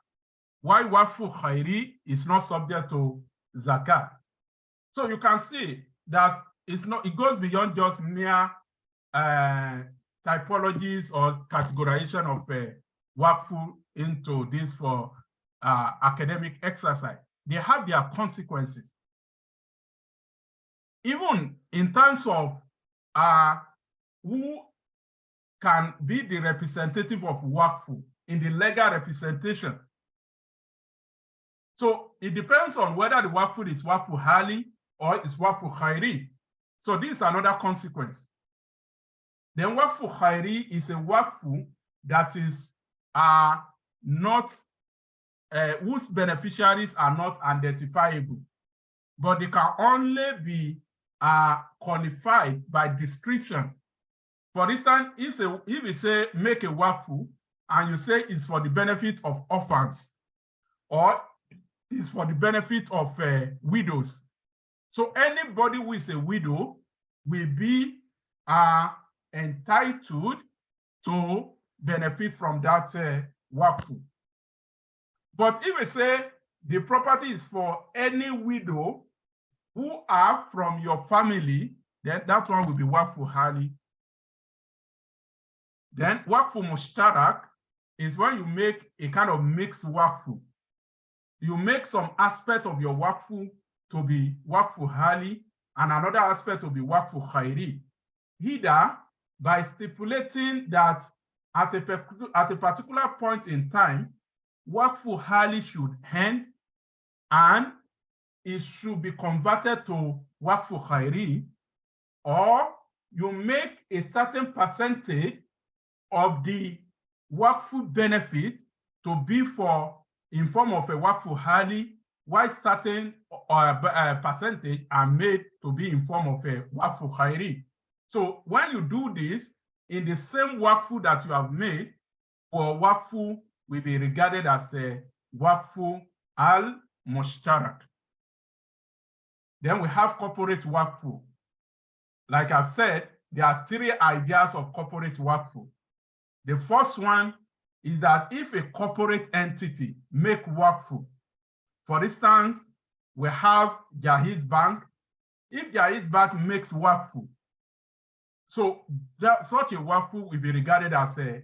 A: while Waqf Khairi is not subject to zakah. So you can see that it goes beyond just mere typologies or categorization of Waqf into this for academic exercise. They have their consequences. Even in terms of who can be the representative of Waqf in the legal representation. So it depends on whether the Waqf is Waqf Hali or is Waqf Khairi. So this is another consequence. Then Waqf Khairi is a Waqf that is not whose beneficiaries are not identifiable, but they can only be qualified by description. For instance, if you say make a Waqf and you say it's for the benefit of orphans or it's for the benefit of widows. So anybody who is a widow will be entitled to benefit from that Waqf. But if we say the property is for any widow who are from your family, then that one will be Waqf Hali. Then Waqf Mushtarak is when you make a kind of mixed Waqf. You make some aspect of your Waqf to be Waqf Hali and another aspect to be Waqf Khairi. Either by stipulating that at a particular point in time, Waqf Hali should end and it should be converted to Waqf Khairi, or you make a certain percentage of the Waqf benefit to be in form of a Waqf Hali, while certain percentage are made to be in form of a Waqf Khairi. So when you do this, in the same Waqf that you have made, for Waqf will be regarded as a Waqf al-Mushtarak. Then we have corporate Waqf. Like I've said, there are three ideas of corporate Waqf. The first one is that if a corporate entity make Waqf, for instance, we have Jaiz Bank. If Jaiz Bank makes Waqf, so such a Waqf will be regarded as a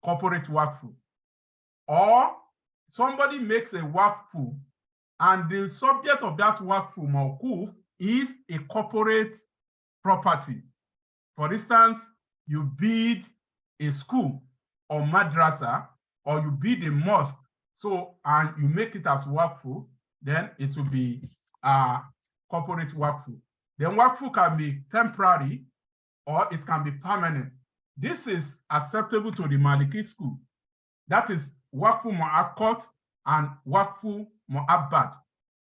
A: corporate Waqf. Or somebody makes a Waqf and the subject of that Waqf Mawquf is a corporate property. For instance, you build a school or madrasa, or you build a mosque, and you make it as Waqf, then it will be a corporate Waqf. Then Waqf can be temporary or it can be permanent. This is acceptable to the Maliki school. That is Waqf Mu'akkad and Waqf Mu'abbad.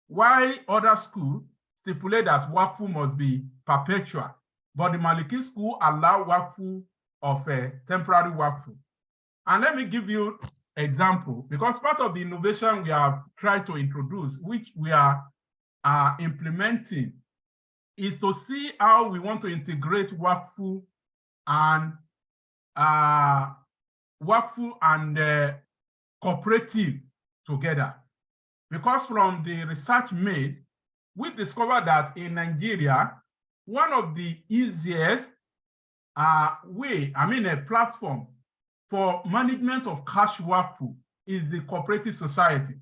A: While other schools stipulate that Waqf must be perpetual, but the Maliki school allow Waqf of a temporary Waqf. And let me give you an example, because part of the innovation we have tried to introduce, which we are implementing, is to see how we want to integrate Waqf and cooperative together. Because from the research made, we discovered that in Nigeria, one of the easiest a platform for management of cash Waqf is the cooperative society.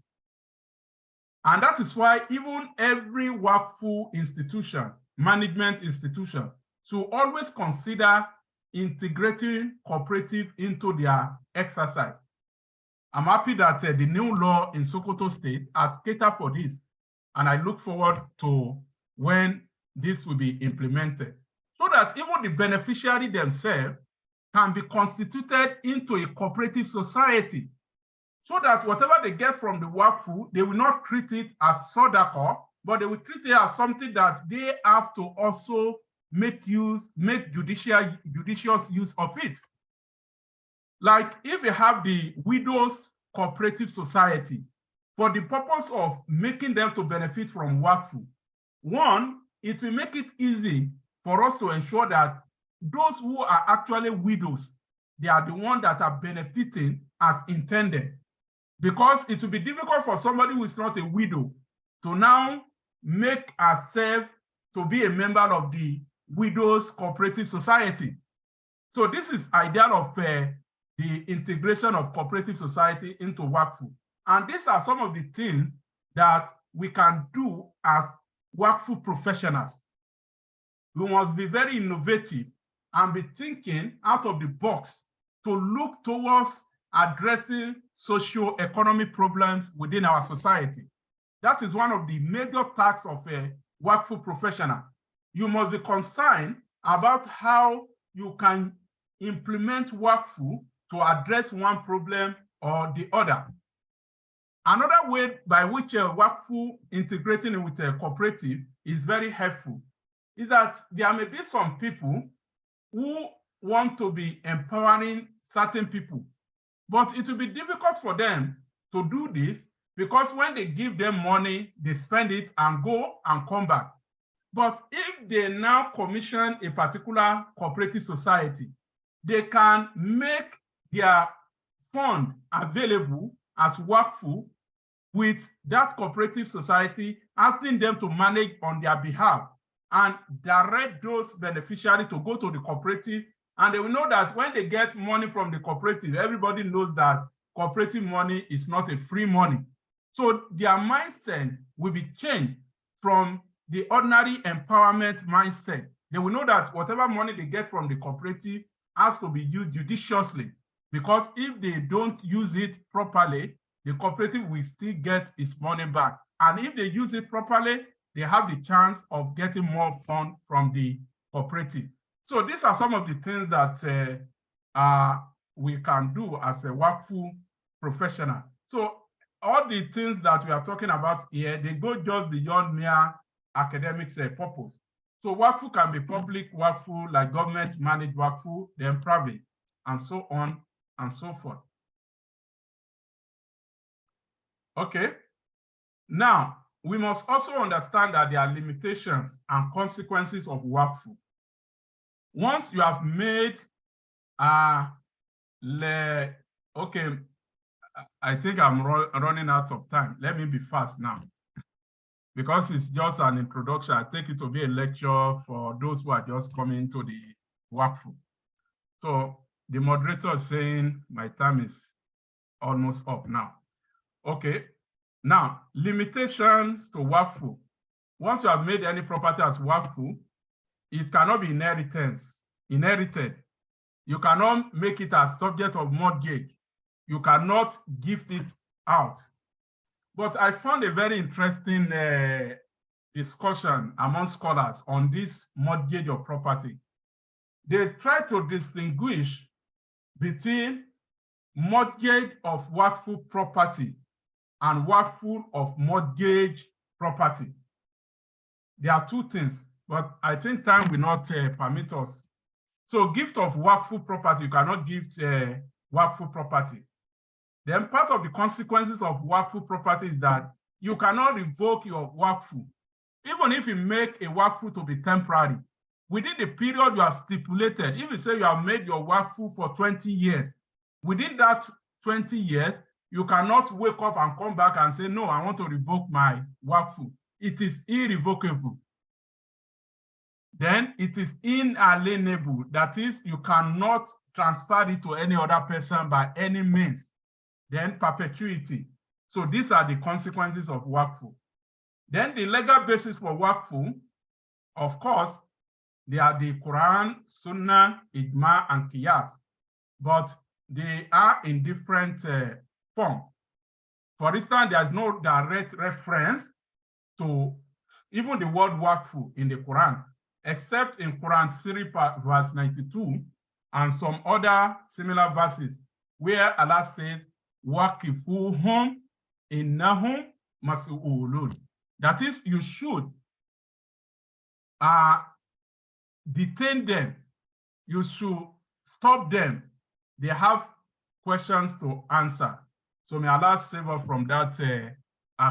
A: And that is why even every Waqf institution, management institution, should always consider integrating cooperative into their exercise. I'm happy that the new law in Sokoto State has catered for this, and I look forward to when this will be implemented. So that even the beneficiary themselves can be constituted into a cooperative society, so that whatever they get from the Waqf, they will not treat it as sadaqah, but they will treat it as something that they have to also make judicious use of it. Like if you have the widows cooperative society, for the purpose of making them to benefit from Waqf, one, it will make it easy for us to ensure that those who are actually widows, they are the ones that are benefiting as intended. Because it will be difficult for somebody who is not a widow to now make herself to be a member of the widows cooperative society. So this is ideal of the integration of cooperative society into Waqf. And these are some of the things that we can do as Waqf professionals. We must be very innovative and be thinking out of the box to look towards addressing socio-economic problems within our society. That is one of the major tasks of a Waqf professional. You must be concerned about how you can implement Waqf to address one problem or the other. Another way by which Waqf integrating with a cooperative is very helpful is that there may be some people who want to be empowering certain people, but it will be difficult for them to do this because when they give them money, they spend it and go and come back. But if they now commission a particular cooperative society, they can make their fund available as Waqf with that cooperative society, asking them to manage on their behalf and direct those beneficiaries to go to the cooperative. And they will know that when they get money from the cooperative, everybody knows that cooperative money is not a free money. So their mindset will be changed from the ordinary empowerment mindset. They will know that whatever money they get from the cooperative has to be used judiciously, because if they don't use it properly, the cooperative will still get its money back. And if they use it properly, they have the chance of getting more funds from the cooperative. So these are some of the things that we can do as a Waqf professional. So all the things that we are talking about here, they go just beyond mere academic purpose. So Waqf can be public Waqf, like government managed Waqf, then private, and so on and so forth. Okay, now we must also understand that there are limitations and consequences of Waqf. Once you have made okay, I think I'm running out of time. Let me be fast now, because it's just an introduction. I take it to be a lecture for those who are just coming to the Waqf. So the moderator is saying my time is almost up now. Okay, now limitations to Waqf. Once you have made any property as Waqf, it cannot be inherited. You cannot make it as subject of mortgage. You cannot gift it out. But I found a very interesting discussion among scholars on this mortgage of property. They try to distinguish between mortgage of Waqf property and Waqf of mortgage property. There are two things, but I think time will not permit us. So gift of Waqf property, you cannot gift Waqf property. Then part of the consequences of Waqf property is that you cannot revoke your Waqf. Even if you make a Waqf to be temporary, within the period you have stipulated, if you say you have made your Waqf for 20 years, within that 20 years, you cannot wake up and come back and say, no, I want to revoke my Waqf. It is irrevocable. Then it is inalienable. That is, you cannot transfer it to any other person by any means. Then perpetuity. So these are the consequences of Waqf. Then the legal basis for Waqf, of course, they are the Quran, Sunnah, Ijma, and Qiyas, but they are in different form. For instance, there is no direct reference to even the word Waqf in the Quran. except in Quran 3 verse 92 and some other similar verses where Allah says, Waqifuhum innahum mas'ulun. That is, you should detain them. You should stop them. They have questions to answer. So may Allah save us from that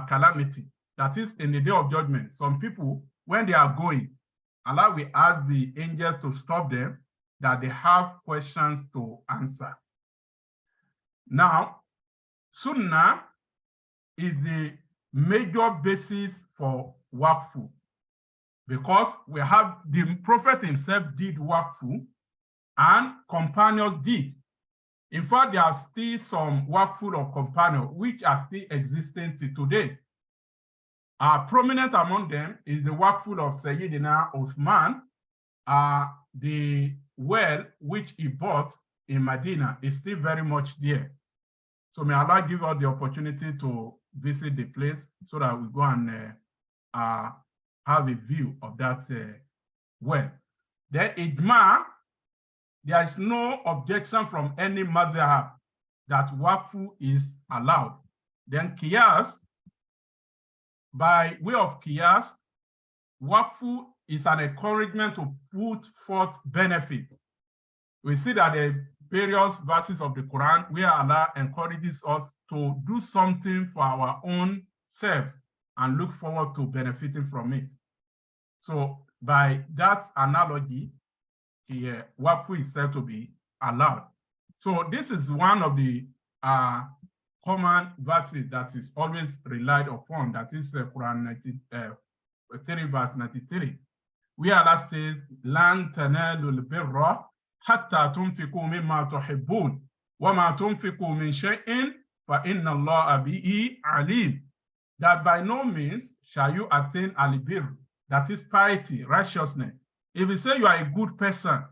A: calamity. That is, in the day of judgment, some people, when they are going, Allah will ask the angels to stop them, that they have questions to answer. Now, Sunnah is the major basis for Waqf, because we have the Prophet himself did Waqf and companions did. In fact, there are still some Waqf of companions which are still existing till today. Prominent among them is the Waqf of Sayyidina Uthman. The well which he bought in Medina is still very much there. So may Allah give us the opportunity to visit the place so that we go and have a view of that well. Then Ijma, there is no objection from any madhhab that Waqf is allowed. Then Qiyas, by way of Qiyas, Waqf is an encouragement to put forth benefit. We see that the various verses of the Quran where Allah encourages us to do something for our own selves and look forward to benefiting from it. So by that analogy, Waqf is said to be allowed. So this is one of the common verses that is always relied upon, that is Quran 3 verse 93, where Allah says, "Lan tanalul birra hatta tunfiqu mimma tuhibbun, wa ma tunfiqu min shay'in fa inna Allaha bihi alim." That by no means shall you attain al-birr, that is piety, righteousness. If you say you are a good person,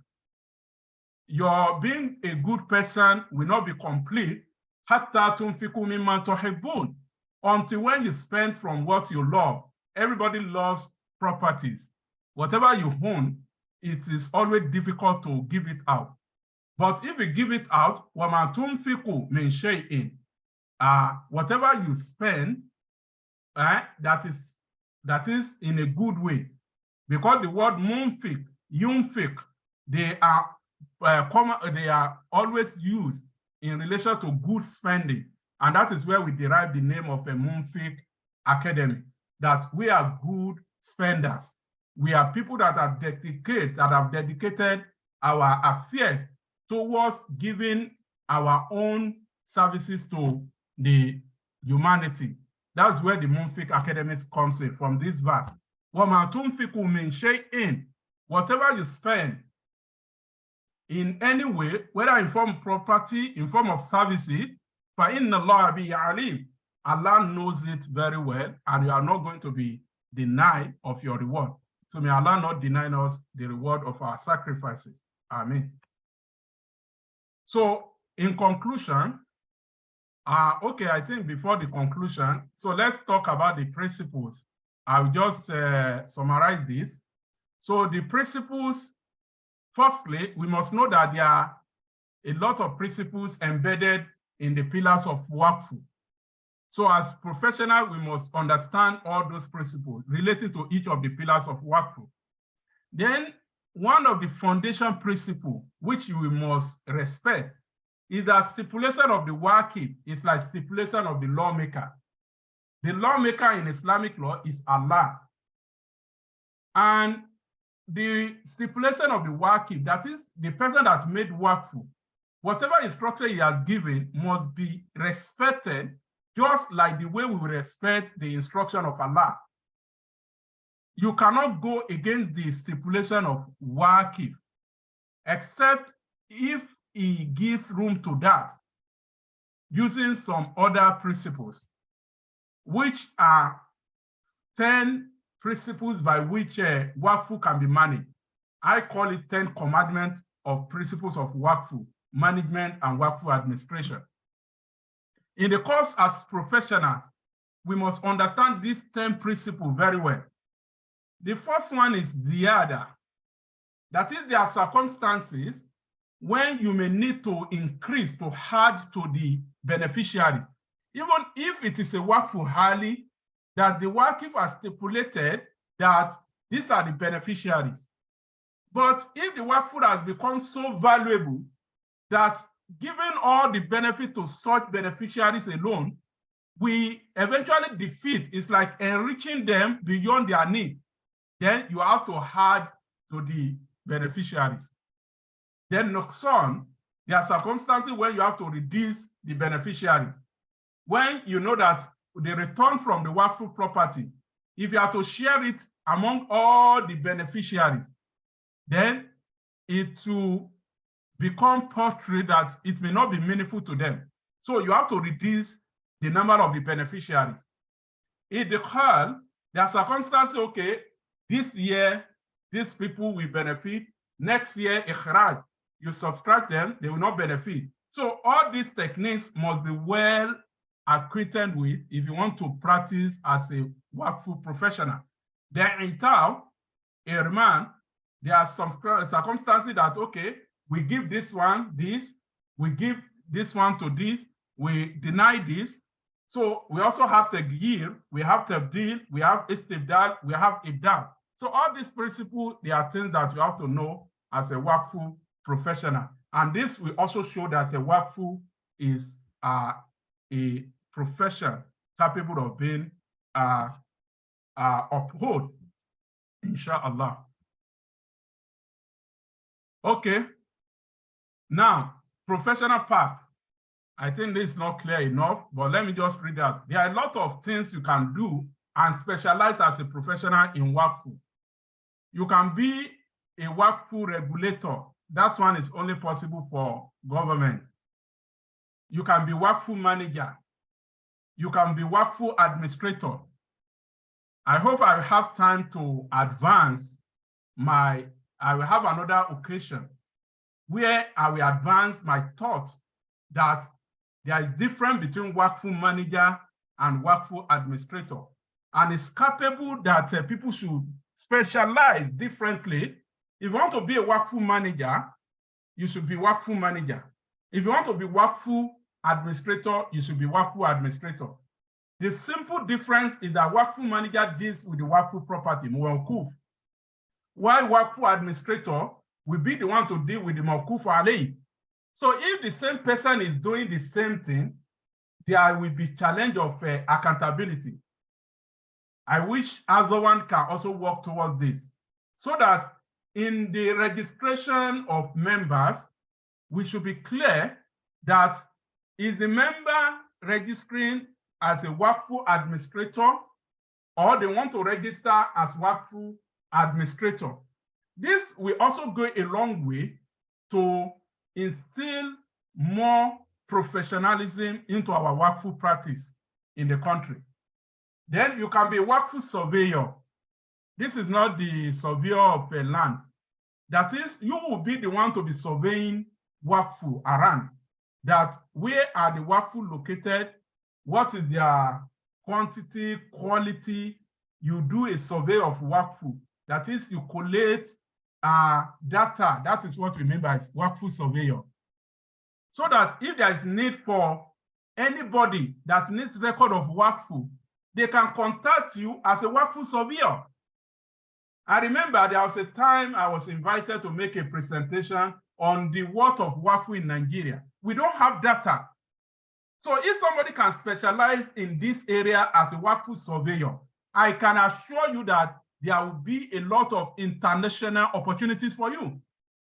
A: your being a good person will not be complete hatta tunfiqu mimma tuhibbun, until when you spend from what you love. Everybody loves properties. Whatever you own, it is always difficult to give it out. But if you give it out, وَمَا تُنْفِقُ مِنْ شَيْءٍ, whatever you spend, that is in a good way. Because the word munfiq, yunfiq, they are always used in relation to good spending. And that is where we derive the name of a MUNFIQ Academy, that we are good spenders. We are people that have dedicated our affairs towards giving our own services to the humanity. That's where the MUNFIQ Academy comes in, from this verse. وَمَا تُنْفِقُ مِنْ شَيْءٍ, whatever you spend in any way, whether in form of property, in form of services, فَإِنَّ اللَّهَ بِهِ عَلِيمٌ, Allah knows it very well, and you are not going to be denied of your reward. So may Allah not deny us the reward of our sacrifices. Amen. So in conclusion, okay, I think before the conclusion, so let's talk about the principles. I'll just summarize this. So the principles, firstly, we must know that there are a lot of principles embedded in the pillars of Waqf. So as professionals, we must understand all those principles related to each of the pillars of Waqf. Then one of the foundation principles which we must respect is that stipulation of the Waqf is like stipulation of the lawmaker. The lawmaker in Islamic law is Allah. And the stipulation of the Waqf, that is the person that made Waqf, whatever instruction he has given must be respected, just like the way we respect the instruction of Allah. You cannot go against the stipulation of Waqf, except if he gives room to that, using some other principles, which are 10 principles by which Waqf can be managed. I call it 10 commandments of principles of Waqf management and Waqf administration. In the course as professionals, we must understand these 10 principles very well. The first one is ziyada, That is, there are circumstances when you may need to increase, to add to the beneficiaries. Even if it is a Waqf Hali, that the Waqf has stipulated that these are the beneficiaries. But if the Waqf has become so valuable that giving all the benefit to such beneficiaries alone, we eventually defeat, it's like enriching them beyond their need. Then you have to add to the beneficiaries. Then Nuqsan, there are circumstances where you have to reduce the beneficiaries. When you know that the return from the Waqf property, if you have to share it among all the beneficiaries, then it will become paltry that it may not be meaningful to them. So you have to reduce the number of the beneficiaries. In the Qal, there are circumstances, okay, this year, these people will benefit. Next year, ikhraj, you subtract them, they will not benefit. So all these techniques must be well acquainted with if you want to practice as a Waqf professional. Then in Tao, Irman, there are some circumstances that, okay, we give this one this, we give this one to this, we deny this. So we also have Tagyir, we have Tabdil, we have Istibdal, we have Ibdal. So all these principles, they are things that you have to know as a Waqf professional. And this will also show that a Waqf is a profession capable of being upheld, inshallah. Okay, now professional path. I think this is not clear enough, but let me just read that. There are a lot of things you can do and specialize as a professional in Waqf. You can be a Waqf regulator. That one is only possible for government. You can be Waqf manager. You can be Waqf administrator. I hope I have time to advance I will have another occasion where I will advance my thoughts that there is difference between Waqf manager and Waqf administrator. And it's capable that people should specialize differently. If you want to be a Waqf manager, you should be Waqf manager. If you want to be Waqf administrator, you should be Waqf administrator. The simple difference is that Waqf manager deals with the Waqf property, Mawquf, while Waqf administrator will be the one to deal with the Mawquf alayh. So if the same person is doing the same thing, there will be challenge of accountability. I wish Azawan can also work towards this, so that in the registration of members, we should be clear that is the member registering as a Waqf administrator, or they want to register as Waqf administrator. This will also go a long way to instill more professionalism into our Waqf practice in the country. Then you can be a Waqf surveyor. This is not the surveyor of a land. That is, you will be the one to be surveying Waqf around. That where are the Waqf located? What is their quantity, quality? You do a survey of Waqf. That is, you collate data. That is what we mean by Waqf surveyor. So that if there is need for anybody that needs record of Waqf, they can contact you as a Waqf surveyor. I remember there was a time I was invited to make a presentation on the worth of Waqf in Nigeria. We don't have data. So if somebody can specialize in this area as a Waqf surveyor, I can assure you that there will be a lot of international opportunities for you.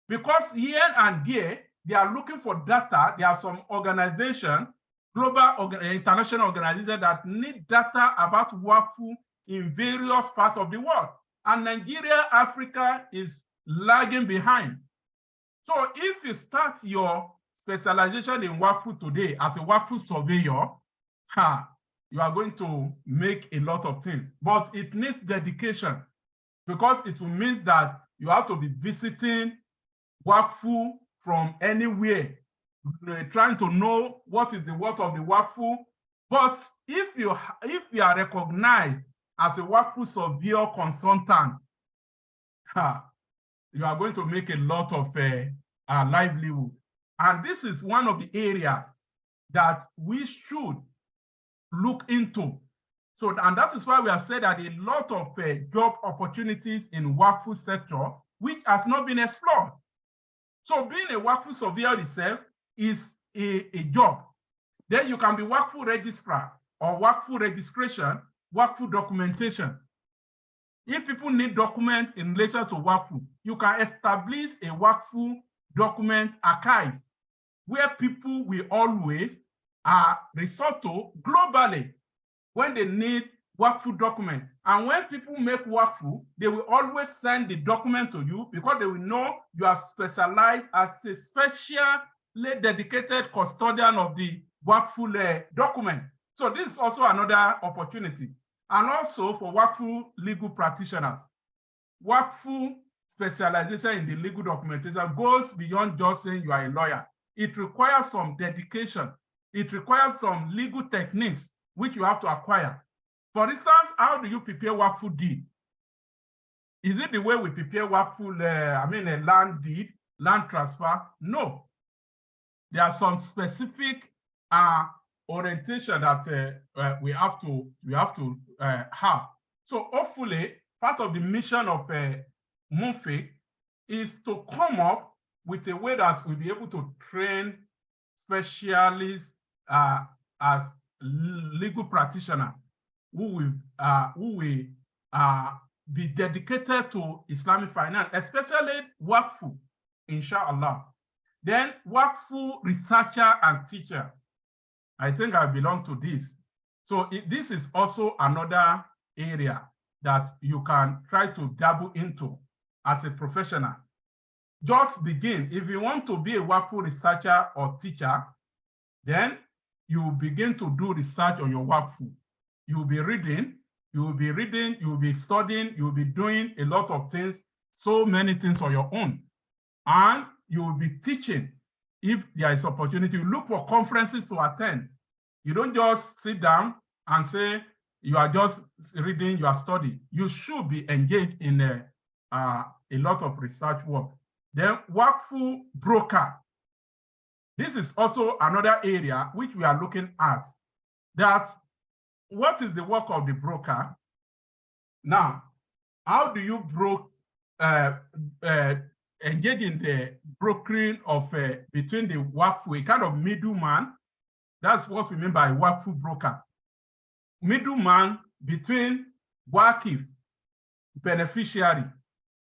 A: Because here and there, they are looking for data. There are some organizations, global international organizations that need data about Waqf in various parts of the world. And Nigeria, Africa is lagging behind. So if you start your specialization in Waqf today as a Waqf surveyor, you are going to make a lot of things. But it needs dedication, because it will mean that you have to be visiting Waqf from anywhere, trying to know what is the worth of the Waqf. But if you are recognized as a Waqf surveyor consultant, you are going to make a lot of livelihood. And this is one of the areas that we should look into. So, and that is why we have said that a lot of job opportunities in Waqf sector, which has not been explored. So being a Waqf surveyor itself is a job. Then you can be Waqf registrar or Waqf registration, Waqf documentation. If people need documents in relation to Waqf, you can establish a Waqf document archive where people will always resort to globally when they need Waqf document. And when people make Waqf, they will always send the document to you because they will know you are specialized as a specially dedicated custodian of the Waqf document. So this is also another opportunity. And also for Waqf legal practitioners. Waqf specialization in the legal documentation goes beyond just saying you are a lawyer. It requires some dedication. It requires some legal techniques which you have to acquire. For instance, how do you prepare Waqf deed? Is it the way we prepare Waqf, a land deed, land transfer? No. There are some specific orientation that we have to have. So hopefully, part of the mission of MUNFIQ is to come up with a way that we'll be able to train specialists as legal practitioners who will be dedicated to Islamic finance, especially Waqf, inshallah. Then Waqf researcher and teacher. I think I belong to this. So this is also another area that you can try to dabble into as a professional. Just begin. If you want to be a Waqf researcher or teacher, then you begin to do research on your Waqf. You'll be reading, you'll be studying, you'll be doing a lot of things, so many things on your own. And you'll be teaching if there is opportunity. You look for conferences to attend. You don't just sit down and say you are just reading, you are studying. You should be engaged in a lot of research work. Then Waqf broker. This is also another area which we are looking at. That what is the work of the broker? Now, how do you engage in the brokering of between the Waqf, a kind of middleman? That's what we mean by Waqf broker. Middleman between Waqf beneficiary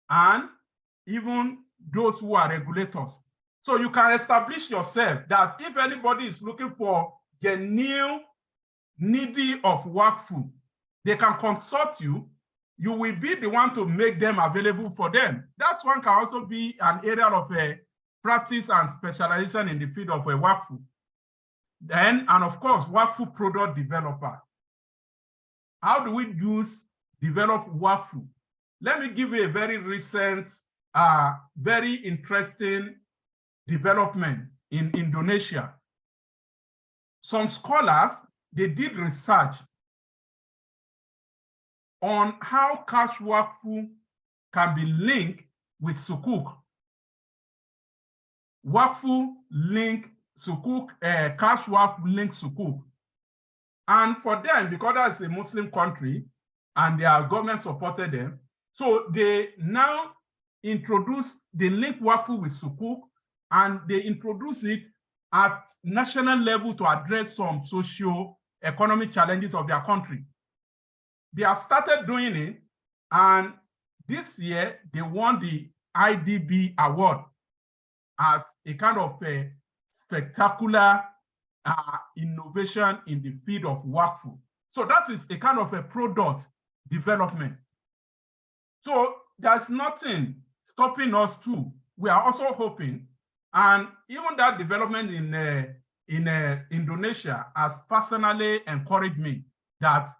A: and even those who are regulators. So you can establish yourself that if anybody is looking for the new needy of Waqf, they can consult you. You will be the one to make them available for them. That one can also be an area of practice and specialization in the field of Waqf. Then, and of course, Waqf product developer. How do we develop Waqf? Let me give you a very recent, very interesting development in Indonesia. Some scholars, they did research on how cash Waqf can be linked with sukuk. Waqf link sukuk, cash Waqf link sukuk. And for them, because that's a Muslim country and their government supported them, so they now introduce the link Waqf with sukuk, and they introduce it at national level to address some socio-economic challenges of their country. They have started doing it, and this year they won the IDB award as a kind of a spectacular innovation in the field of Waqf. So that is a kind of a product development. So there's nothing stopping us too. We are also hoping, and even that development in Indonesia has personally encouraged me that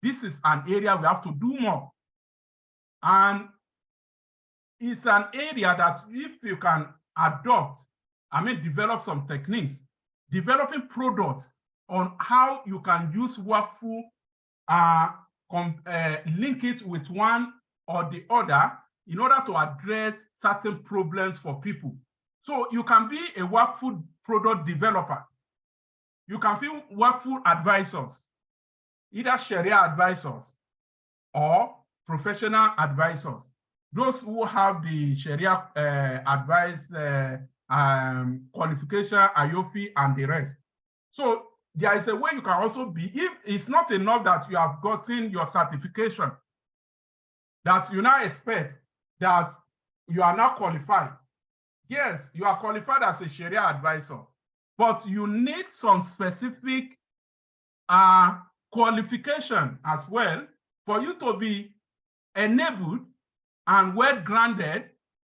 A: this is an area we have to do more. And it's an area that if you can adopt, develop some techniques, developing products on how you can use Waqf, link it with one or the other in order to address certain problems for people. So you can be a Waqf product developer. You can be Waqf advisors, either Sharia advisors or professional advisors. Those who have the Sharia advice qualification, IOFI, and the rest. So there is a way you can also be, if it's not enough that you have gotten your certification, that you now expect that you are now qualified. Yes, you are qualified as a Sharia advisor, but you need some specific qualification as well for you to be enabled and well grounded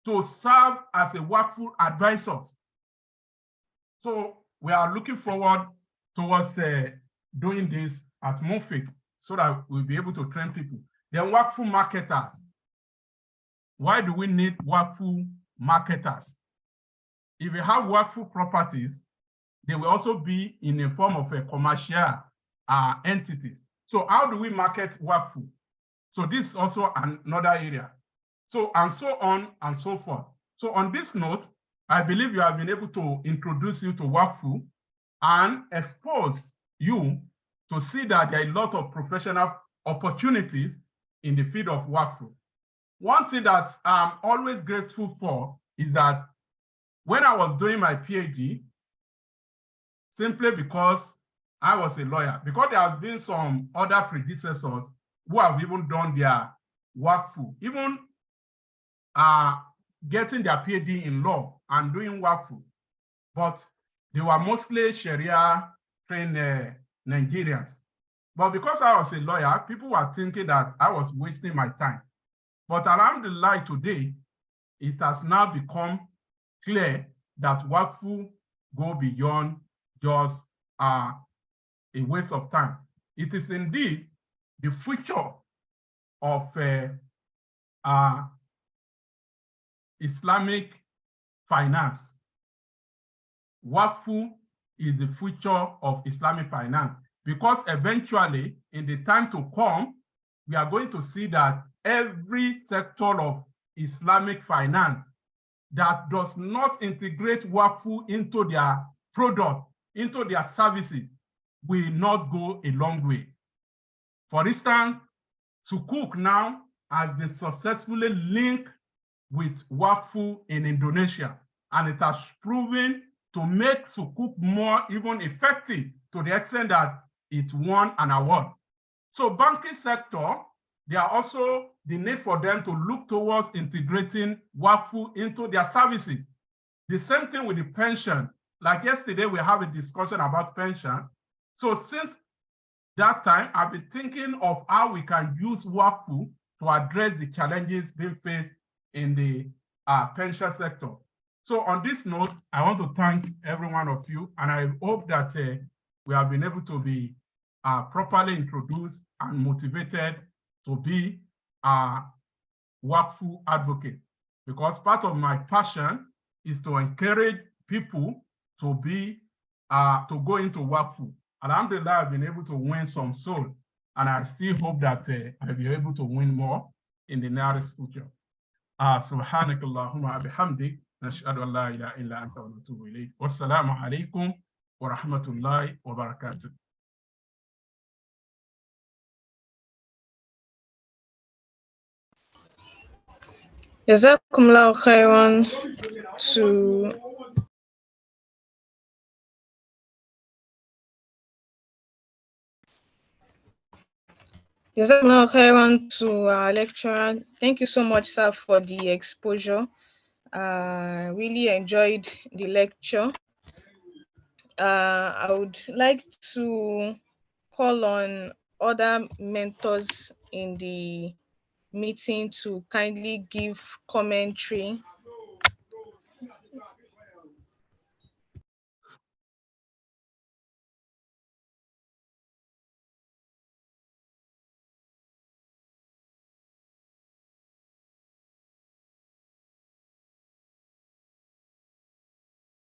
A: to serve as a Waqf advisor. So we are looking forward towards doing this at MUNFIQ so that we'll be able to train people. Then Waqf marketers. Why do we need Waqf marketers? If you have Waqf properties, they will also be in a form of a commercial entities. So how do we market Waqf? So this is also another area. So and so on and so forth. So on this note, I believe you have been able to introduce you to Waqf and expose you to see that there are a lot of professional opportunities in the field of Waqf. One thing that I'm always grateful for is that when I was doing my PhD, simply because I was a lawyer, because there has been some other predecessors who have even done their Waqf, even getting their PhD in law and doing Waqf, but they were mostly Sharia trained Nigerians. But because I was a lawyer, people were thinking that I was wasting my time. But alhamdulillah, today, it has now become clear that Waqf go beyond just a waste of time. It is indeed the future of Islamic finance. Waqf is the future of Islamic finance, because eventually, in the time to come, we are going to see that every sector of Islamic finance that does not integrate Waqf into their product, into their services, will not go a long way. For instance, Sukuk now has been successfully linked with Waqf in Indonesia, and it has proven to make Sukuk more even effective to the extent that it won an award. So banking sector, there are also the need for them to look towards integrating Waqf into their services. The same thing with the pension. Like yesterday, we have a discussion about pension. So since that time, I've been thinking of how we can use Waqf to address the challenges being faced in the pension sector. So on this note, I want to thank every one of you, and I hope that we have been able to be properly introduced and motivated to be a Waqf advocate, because part of my passion is to encourage people to be to go into Waqf. Alhamdulillah, I've been able to win some soul, and I still hope that I'll be able to win more in the nearest future. سبحانك اللهم وبحمدك نشهد أن لا إله إلا أنت ونتوب إليك والسلام عليكم ورحمة الله وبركاته.
B: Jazakumullahu khairan to our lecturer. Thank you so much, sir, for the exposure. Really enjoyed the lecture. I would like to call on other mentors in the meeting to kindly give commentary.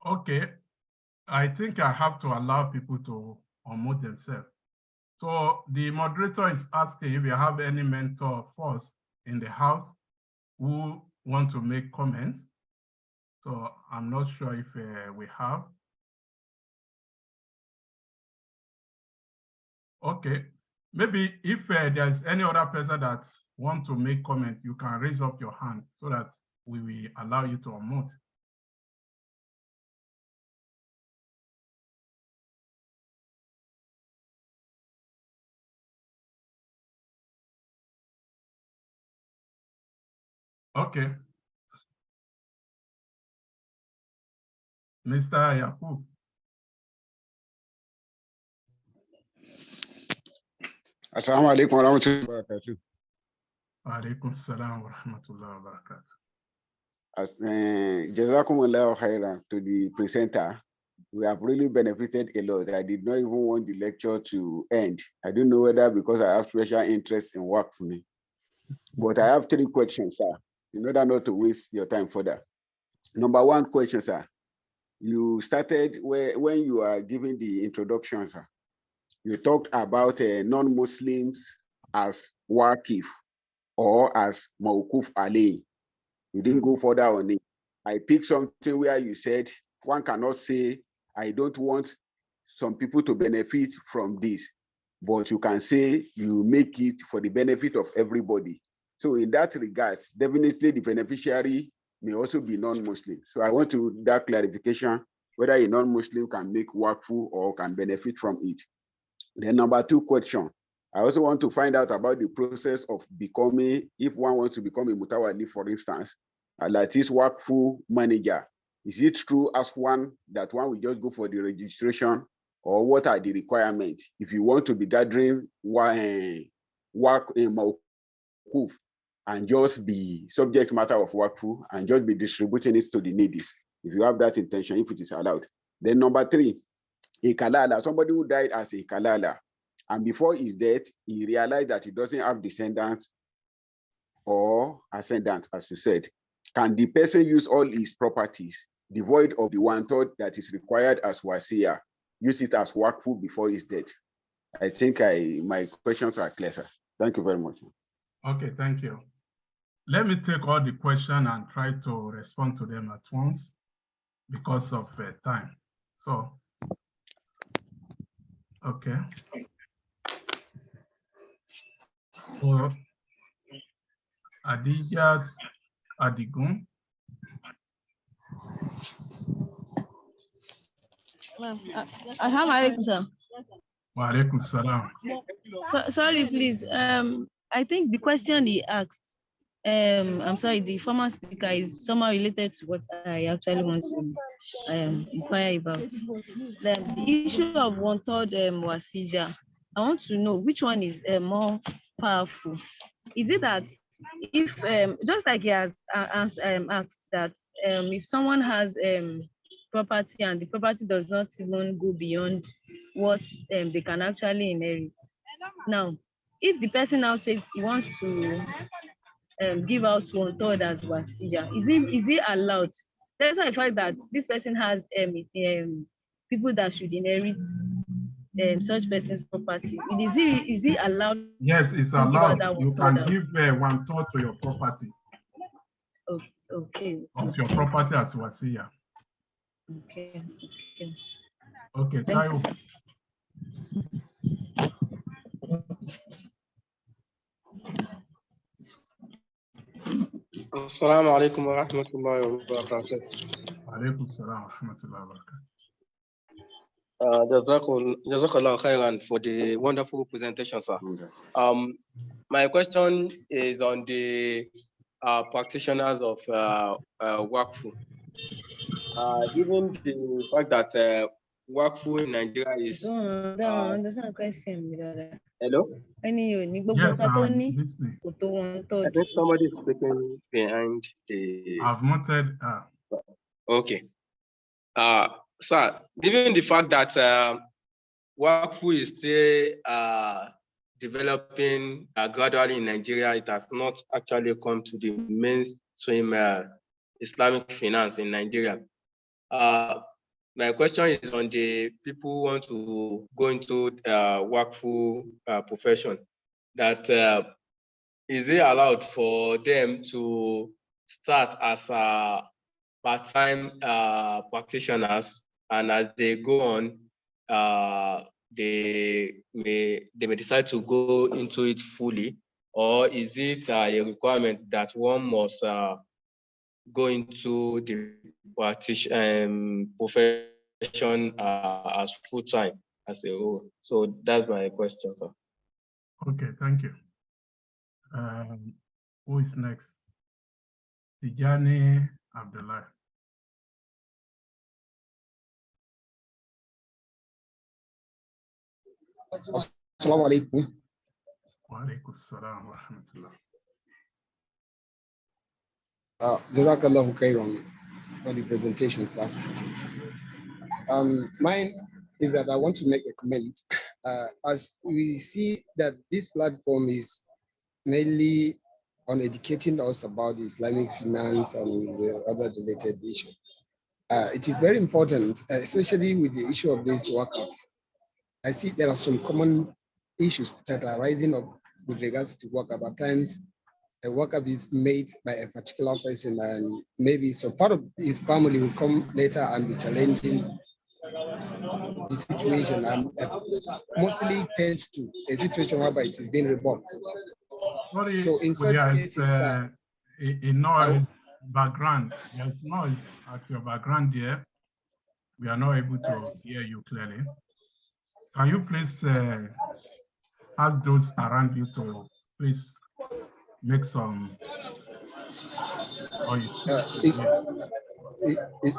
A: Okay, I think I have to allow people to unmute themselves. So the moderator is asking if you have any mentor first in the house who want to make comments. So I'm not sure if we have. Okay, maybe if there's any other person that want to make comment, you can raise up your hand so that we will allow you to unmute. Okay. Mr. Yakub.
E: Assalamu alaikum wa rahmatullahi wa barakatuh.
A: Wa alaikum salam wa rahmatullahi wa barakatuh.
E: Jazakumullahu khairan to the presenter. We have really benefited a lot. I did not even want the lecture to end. I don't know whether because I have special interest in work for me. But I have 3 questions, sir, in order not to waste your time further. Number 1 question, sir. You started when you are giving the introduction, sir. You talked about non-Muslims as Waqf or as Mawquf alayhi. You didn't go further on it. I picked something where you said one cannot say, I don't want some people to benefit from this, but you can say you make it for the benefit of everybody. So in that regard, definitely the beneficiary may also be non-Muslim. So I want to that clarification, whether a non-Muslim can make Waqf or can benefit from it. Then number 2 question. I also want to find out about the process of becoming, if one wants to become a mutawalli, for instance, like this Waqf manager. Is it true as one that one will just go for the registration, or what are the requirements if you want to be gathering work in Mawquf and just be subject matter of Waqf and just be distributing it to the needy, if you have that intention, if it is allowed. Then number 3, a kalala, somebody who died as a kalala, and before his death, he realized that he doesn't have descendants or ascendants, as you said. Can the person use all his properties, devoid of the 1/3 that is required as wasiya, use it as Waqf before his death? I think my questions are clear, sir. Thank you very much.
A: Okay, thank you. Let me take all the questions and try to respond to them at once because of time. So, okay. So, Adijat Adigun.
F: Alaikum, sir.
A: Wa alaikum salam.
F: Sorry, please. I think the question he asked, I'm sorry, the former speaker is somehow related to what I actually want to inquire about. The issue of 1/3 wasija. I want to know which one is more powerful. Is it that if just like he has asked that if someone has property and the property does not even go beyond what they can actually inherit. Now, if the person now says he wants to give out 1/3 as wasiya, is he allowed? That's why I find that this person has people that should inherit such person's property. Is he allowed?
A: Yes, it's allowed. You can give 1/3 to your property.
F: Okay.
A: Of your property as wasiya.
F: Okay.
A: Okay, Tayo.
G: Assalamu alaikum wa rahmatullahi wa barakatuh.
A: Alaikum salam wa rahmatullahi wa barakatuh.
G: Jazakallah khairan for the wonderful presentation, sir. My question is on the practitioners of Waqf. Given the fact that Waqf in Nigeria is...
F: Don't understand the question, brother.
G: Hello?
A: Yes, I'm listening.
G: I think somebody is speaking behind the...
A: I've noted.
G: Okay. Sir, given the fact that Waqf is still developing gradually in Nigeria, it has not actually come to the mainstream Islamic finance in Nigeria. My question is on the people who want to go into Waqf profession, that is it allowed for them to start as part-time practitioners, and as they go on, they may decide to go into it fully, or is it a requirement that one must go into the profession as full-time as a whole? So that's my question, sir.
A: Okay, thank you. Who is next? Tijani Abdullahi.
H: Assalamu alaikum.
A: Wa alaikum salam wa rahmatullah.
H: Jazakallahu khairan for the presentation, sir. Mine is that I want to make a comment. As we see that this platform is mainly on educating us about the Islamic finance and the other related issues. It is very important, especially with the issue of this Waqf. I see there are some common issues that are rising up with regards to Waqf. At times, a Waqf is made by a particular person, and maybe some part of his family will come later and be challenging the situation, and mostly tends to a situation whereby it is being revoked.
A: Sorry,
H: So in such cases,
A: a noise background. There's noise at your background there. We are not able to hear you clearly. Can you please ask those around you to please make some noise?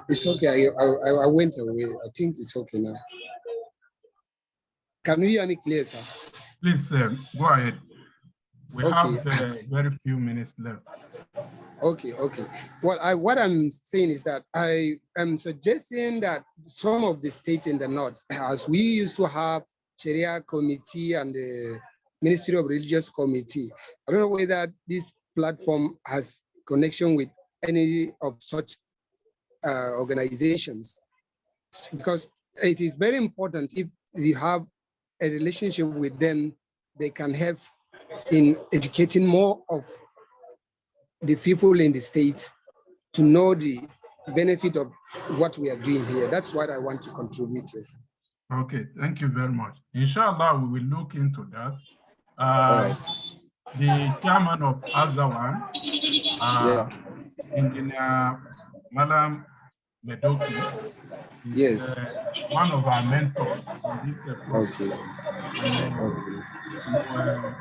H: It's okay. I went away. I think it's okay now. Can you hear me clear, sir?
A: Please go ahead. We have very few minutes left.
H: Okay. Well, what I'm saying is that I am suggesting that some of the states in the north, as we used to have Sharia committee and the Ministry of Religious Committee, I don't know whether this platform has connection with any of such organizations, because it is very important. If you have a relationship with them, they can help in educating more of the people in the state to know the benefit of what we are doing here. That's what I want to contribute. Yes.
A: Okay, thank you very much. Inshallah, we will look into that.
H: All right.
A: The chairman of Azawan, Engineer Malam Medoki, is
H: yes,
A: one of our mentors in this program. And,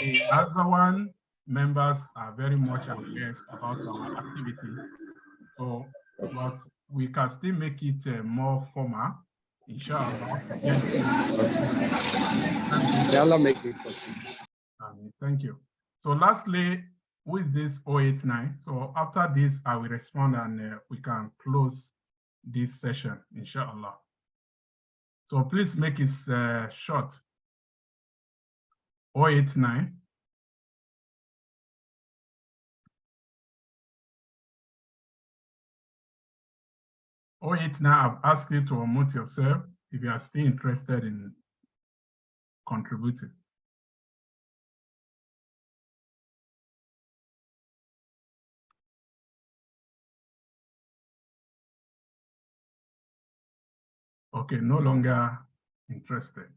A: the Azawan members are very much aware about our activities. So, but we can still make it more formal, inshallah.
H: Allah make it possible.
A: Thank you. So lastly, with this 089, so after this, I will respond and we can close this session, inshallah. So please make it short. 089. I've asked you to unmute yourself if you are still interested in contributing. Okay, no longer interested.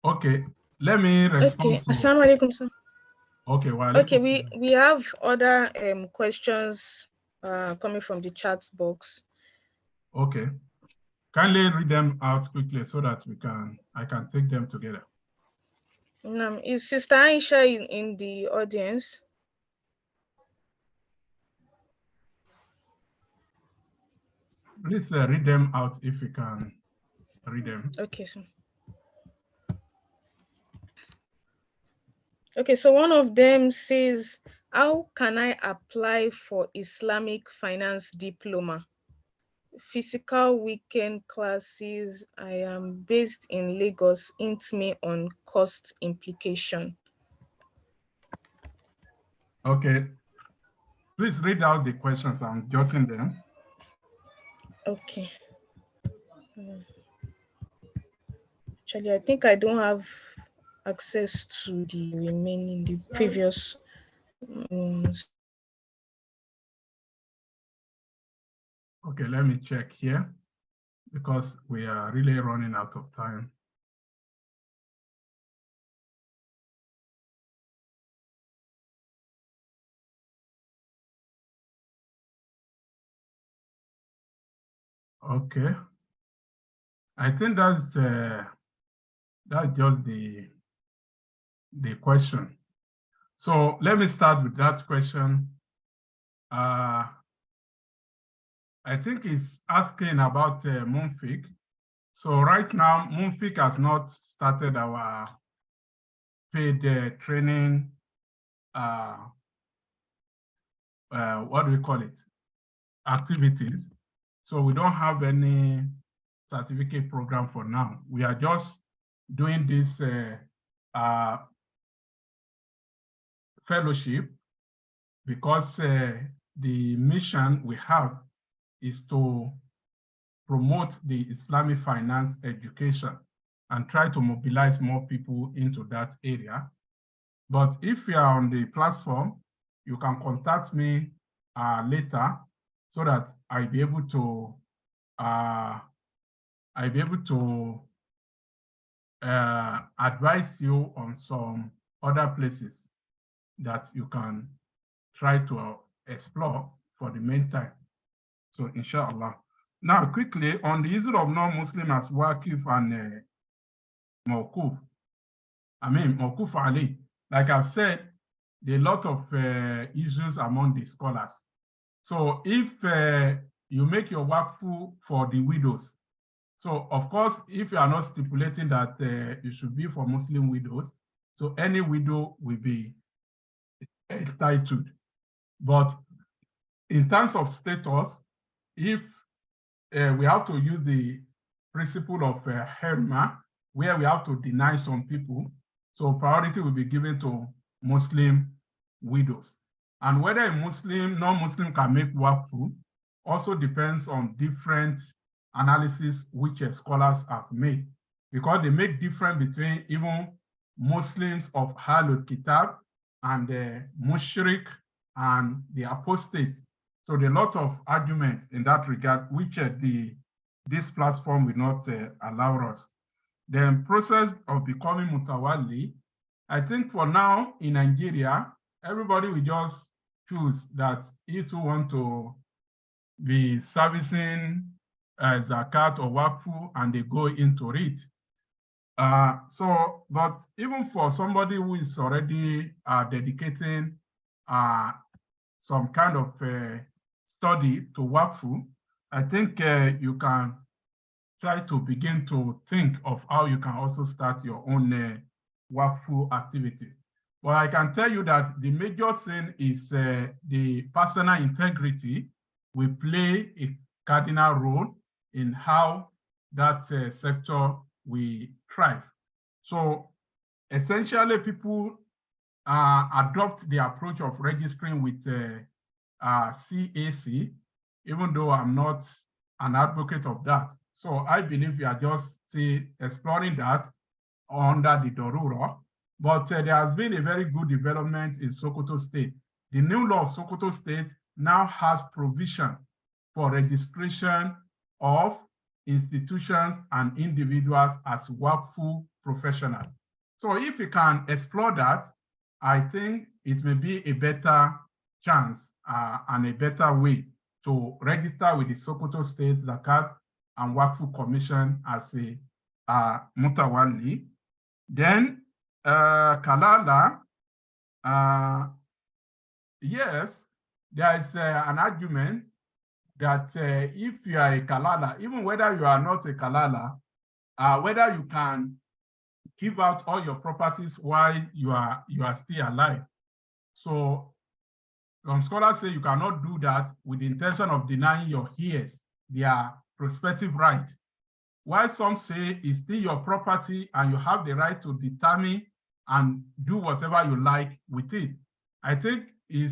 A: Okay, let me respond.
B: Okay, Assalamu alaikum, sir.
A: Okay, well,
B: okay, we have other questions coming from the chat box.
A: Okay, kindly read them out quickly so that I can take them together.
B: Is Sister Aisha in the audience?
A: Please read them out if you can read them.
B: Okay, sir. Okay, so one of them says, how can I apply for Islamic finance diploma? Physical weekend classes. I am based in Lagos. Hint me on cost implication.
A: Okay, please read out the questions. I'm jotting them.
B: Okay. Actually, I think I don't have access to the previous
A: Okay, let me check here because we are really running out of time. Okay, I think that's just the question. So let me start with that question. I think it's asking about MUNFIQ. So right now, MUNFIQ has not started our paid training. What do we call it? Activities. So we don't have any certificate program for now. We are just doing this fellowship because the mission we have is to promote the Islamic finance education and try to mobilize more people into that area. But if you are on the platform, you can contact me later so that I'll be able to advise you on some other places that you can try to explore for the meantime. So inshallah. Now quickly on the issue of non-Muslim as Waqf and Mawquf. Mawquf Ali. Like I've said, there are a lot of issues among the scholars. So if you make your Waqf for the widows, so of course, if you are not stipulating that it should be for Muslim widows, so any widow will be entitled. But in terms of status, if we have to use the principle of Herma, where we have to deny some people, so priority will be given to Muslim widows. And whether a Muslim, non-Muslim can make Waqf also depends on different analysis which scholars have made, because they make difference between even Muslims of Ahlul Kitab and the Mushrik and the apostate. So there are a lot of arguments in that regard, which this platform will not allow us. The process of becoming Mutawalli, I think for now in Nigeria, everybody will just choose that if you want to be servicing Zakat or Waqf and they go into it. But even for somebody who is already dedicating some kind of study to Waqf, I think you can try to begin to think of how you can also start your own Waqf activity. But I can tell you that the major thing is the personal integrity will play a cardinal role in how that sector will thrive. So essentially people adopt the approach of registering with CAC, even though I'm not an advocate of that. So I believe we are just exploring that under the Dorura. But there has been a very good development in Sokoto State. The new law of Sokoto State now has provision for registration of institutions and individuals as Waqf professionals. So if you can explore that, I think it may be a better chance and a better way to register with the Sokoto State Zakat and Waqf Commission as a Mutawalli. Then Kalala, yes, there is an argument that if you are a Kalala, even whether you are not a Kalala, whether you can give out all your properties while you are still alive. So some scholars say you cannot do that with the intention of denying your heirs their prospective right. While some say it's still your property and you have the right to determine and do whatever you like with it. I think it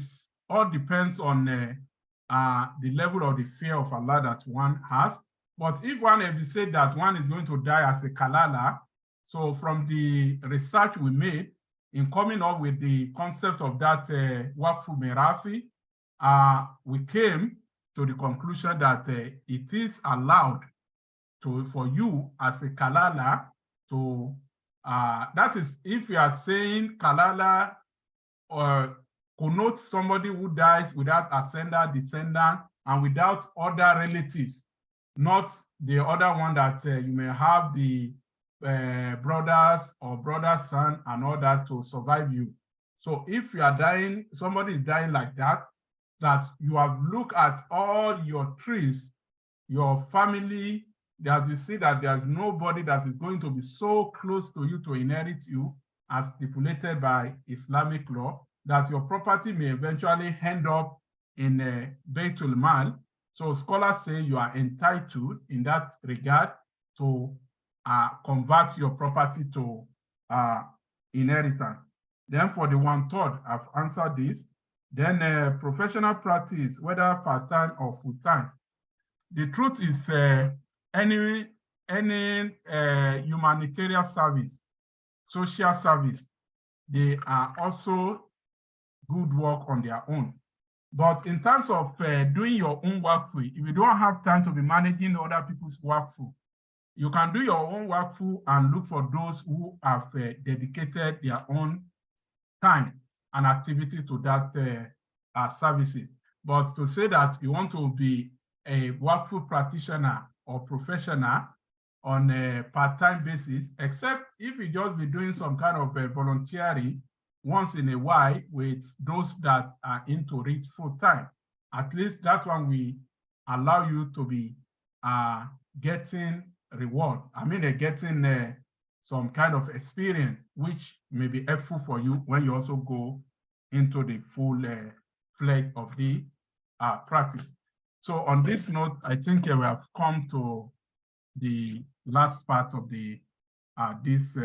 A: all depends on the level of the fear of Allah that one has. But if one ever said that one is going to die as a Kalala, so from the research we made in coming up with the concept of that Waqf Merafi, we came to the conclusion that it is allowed for you as a kalala to, that is, if you are saying kalala or connote somebody who dies without ascendant, descendant, and without other relatives, not the other one that you may have the brothers or brother's son and all that to survive you. So if you are dying, somebody is dying like that, that you have looked at all your trees, your family, that you see that there's nobody that is going to be so close to you to inherit you as stipulated by Islamic law, that your property may eventually end up in a Baitul Mal. So scholars say you are entitled in that regard to convert your property to inheritance. Then for the 1/3, I've answered this. Then professional practice, whether part-time or full-time. The truth is any humanitarian service, social service, they are also good work on their own. But in terms of doing your own work, if you don't have time to be managing other people's work, you can do your own work and look for those who have dedicated their own time and activity to that services. But to say that you want to be a workful practitioner or professional on a part-time basis, except if you just be doing some kind of volunteering once in a while with those that are into it full-time. At least that one we allow you to be getting reward. I mean, getting some kind of experience, which may be helpful for you when you also go into the full flag of the practice. So on this note, I think we have come to the last part of the this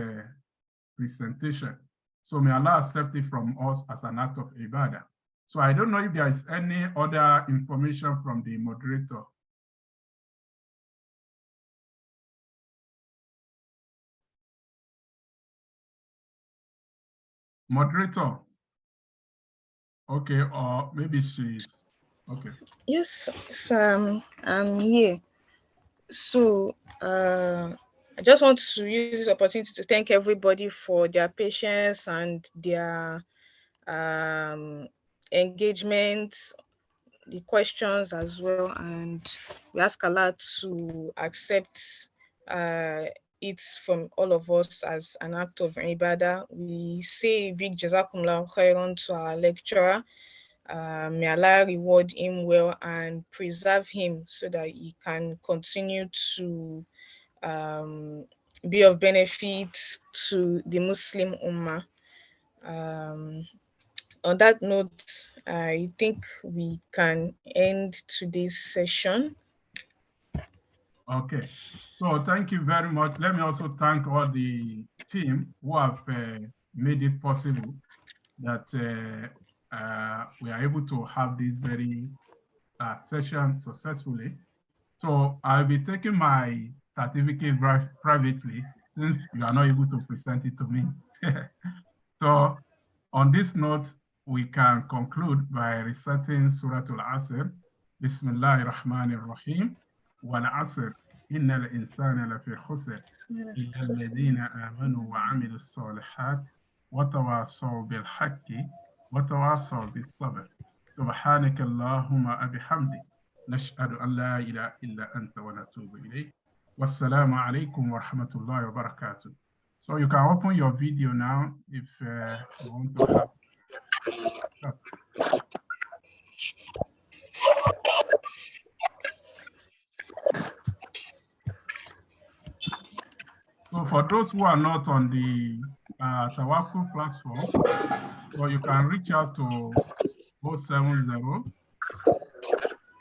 A: presentation. So may Allah accept it from us as an act of ibadah. So I don't know if there is any other information from the moderator. Moderator. Okay, or maybe she's okay.
B: Yes, I'm here. So I just want to use this opportunity to thank everybody for their patience and their engagement, the questions as well. And we ask Allah to accept it from all of us as an act of ibadah. We say big jazakumullah khairan to our lecturer. May Allah reward him well and preserve him so that he can continue to be of benefit to the Muslim Ummah. On that note, I think we can end today's session.
A: Okay, so thank you very much. Let me also thank all the team who have made it possible that we are able to have this very session successfully. So I'll be taking my certificate privately since you are not able to present it to me. So on this note, we can conclude by reciting Surah Al-Asr. Bismillahir Rahmanir Rahim. Wal-Asr. Innal insana lafi khusr. Illa alladhina amanu wa amilu s-salihat. Wa tawasaw bil haqqi. Wa tawasaw bis sabr. Subhanaka Allahumma abihamdik. نشهد أن لا إله إلا أنت ونتوب إليك والسلام عليكم ورحمة الله وبركاته. So you can open your video now if you want to have. So for those who are not on the Tawakkul platform, so you can reach out to 070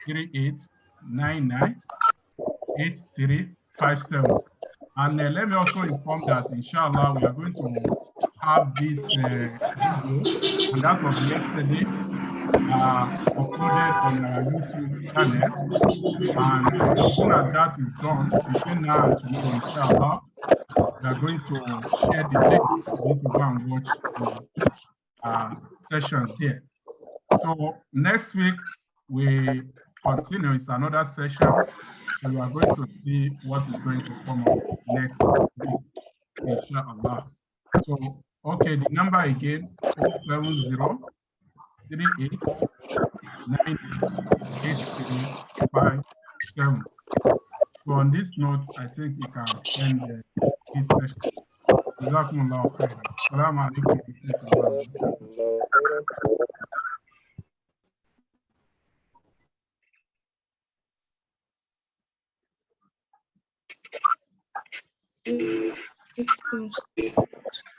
A: 3899 8357. And let me also inform that, inshallah, we are going to have this video, and that was yesterday, uploaded on our YouTube channel. And as soon as that is done, between now and tomorrow, inshallah, we are going to share the link for you to go and watch the sessions there. So next week, we continue. It's another session. So we are going to see what is going to come up next week, inshallah. So, okay, the number again, 070 38 988357. So on this note, I think we can end this session. Jazakumullahu khairan. Assalamu alaikum wa rahmatullahi wa barakatuh.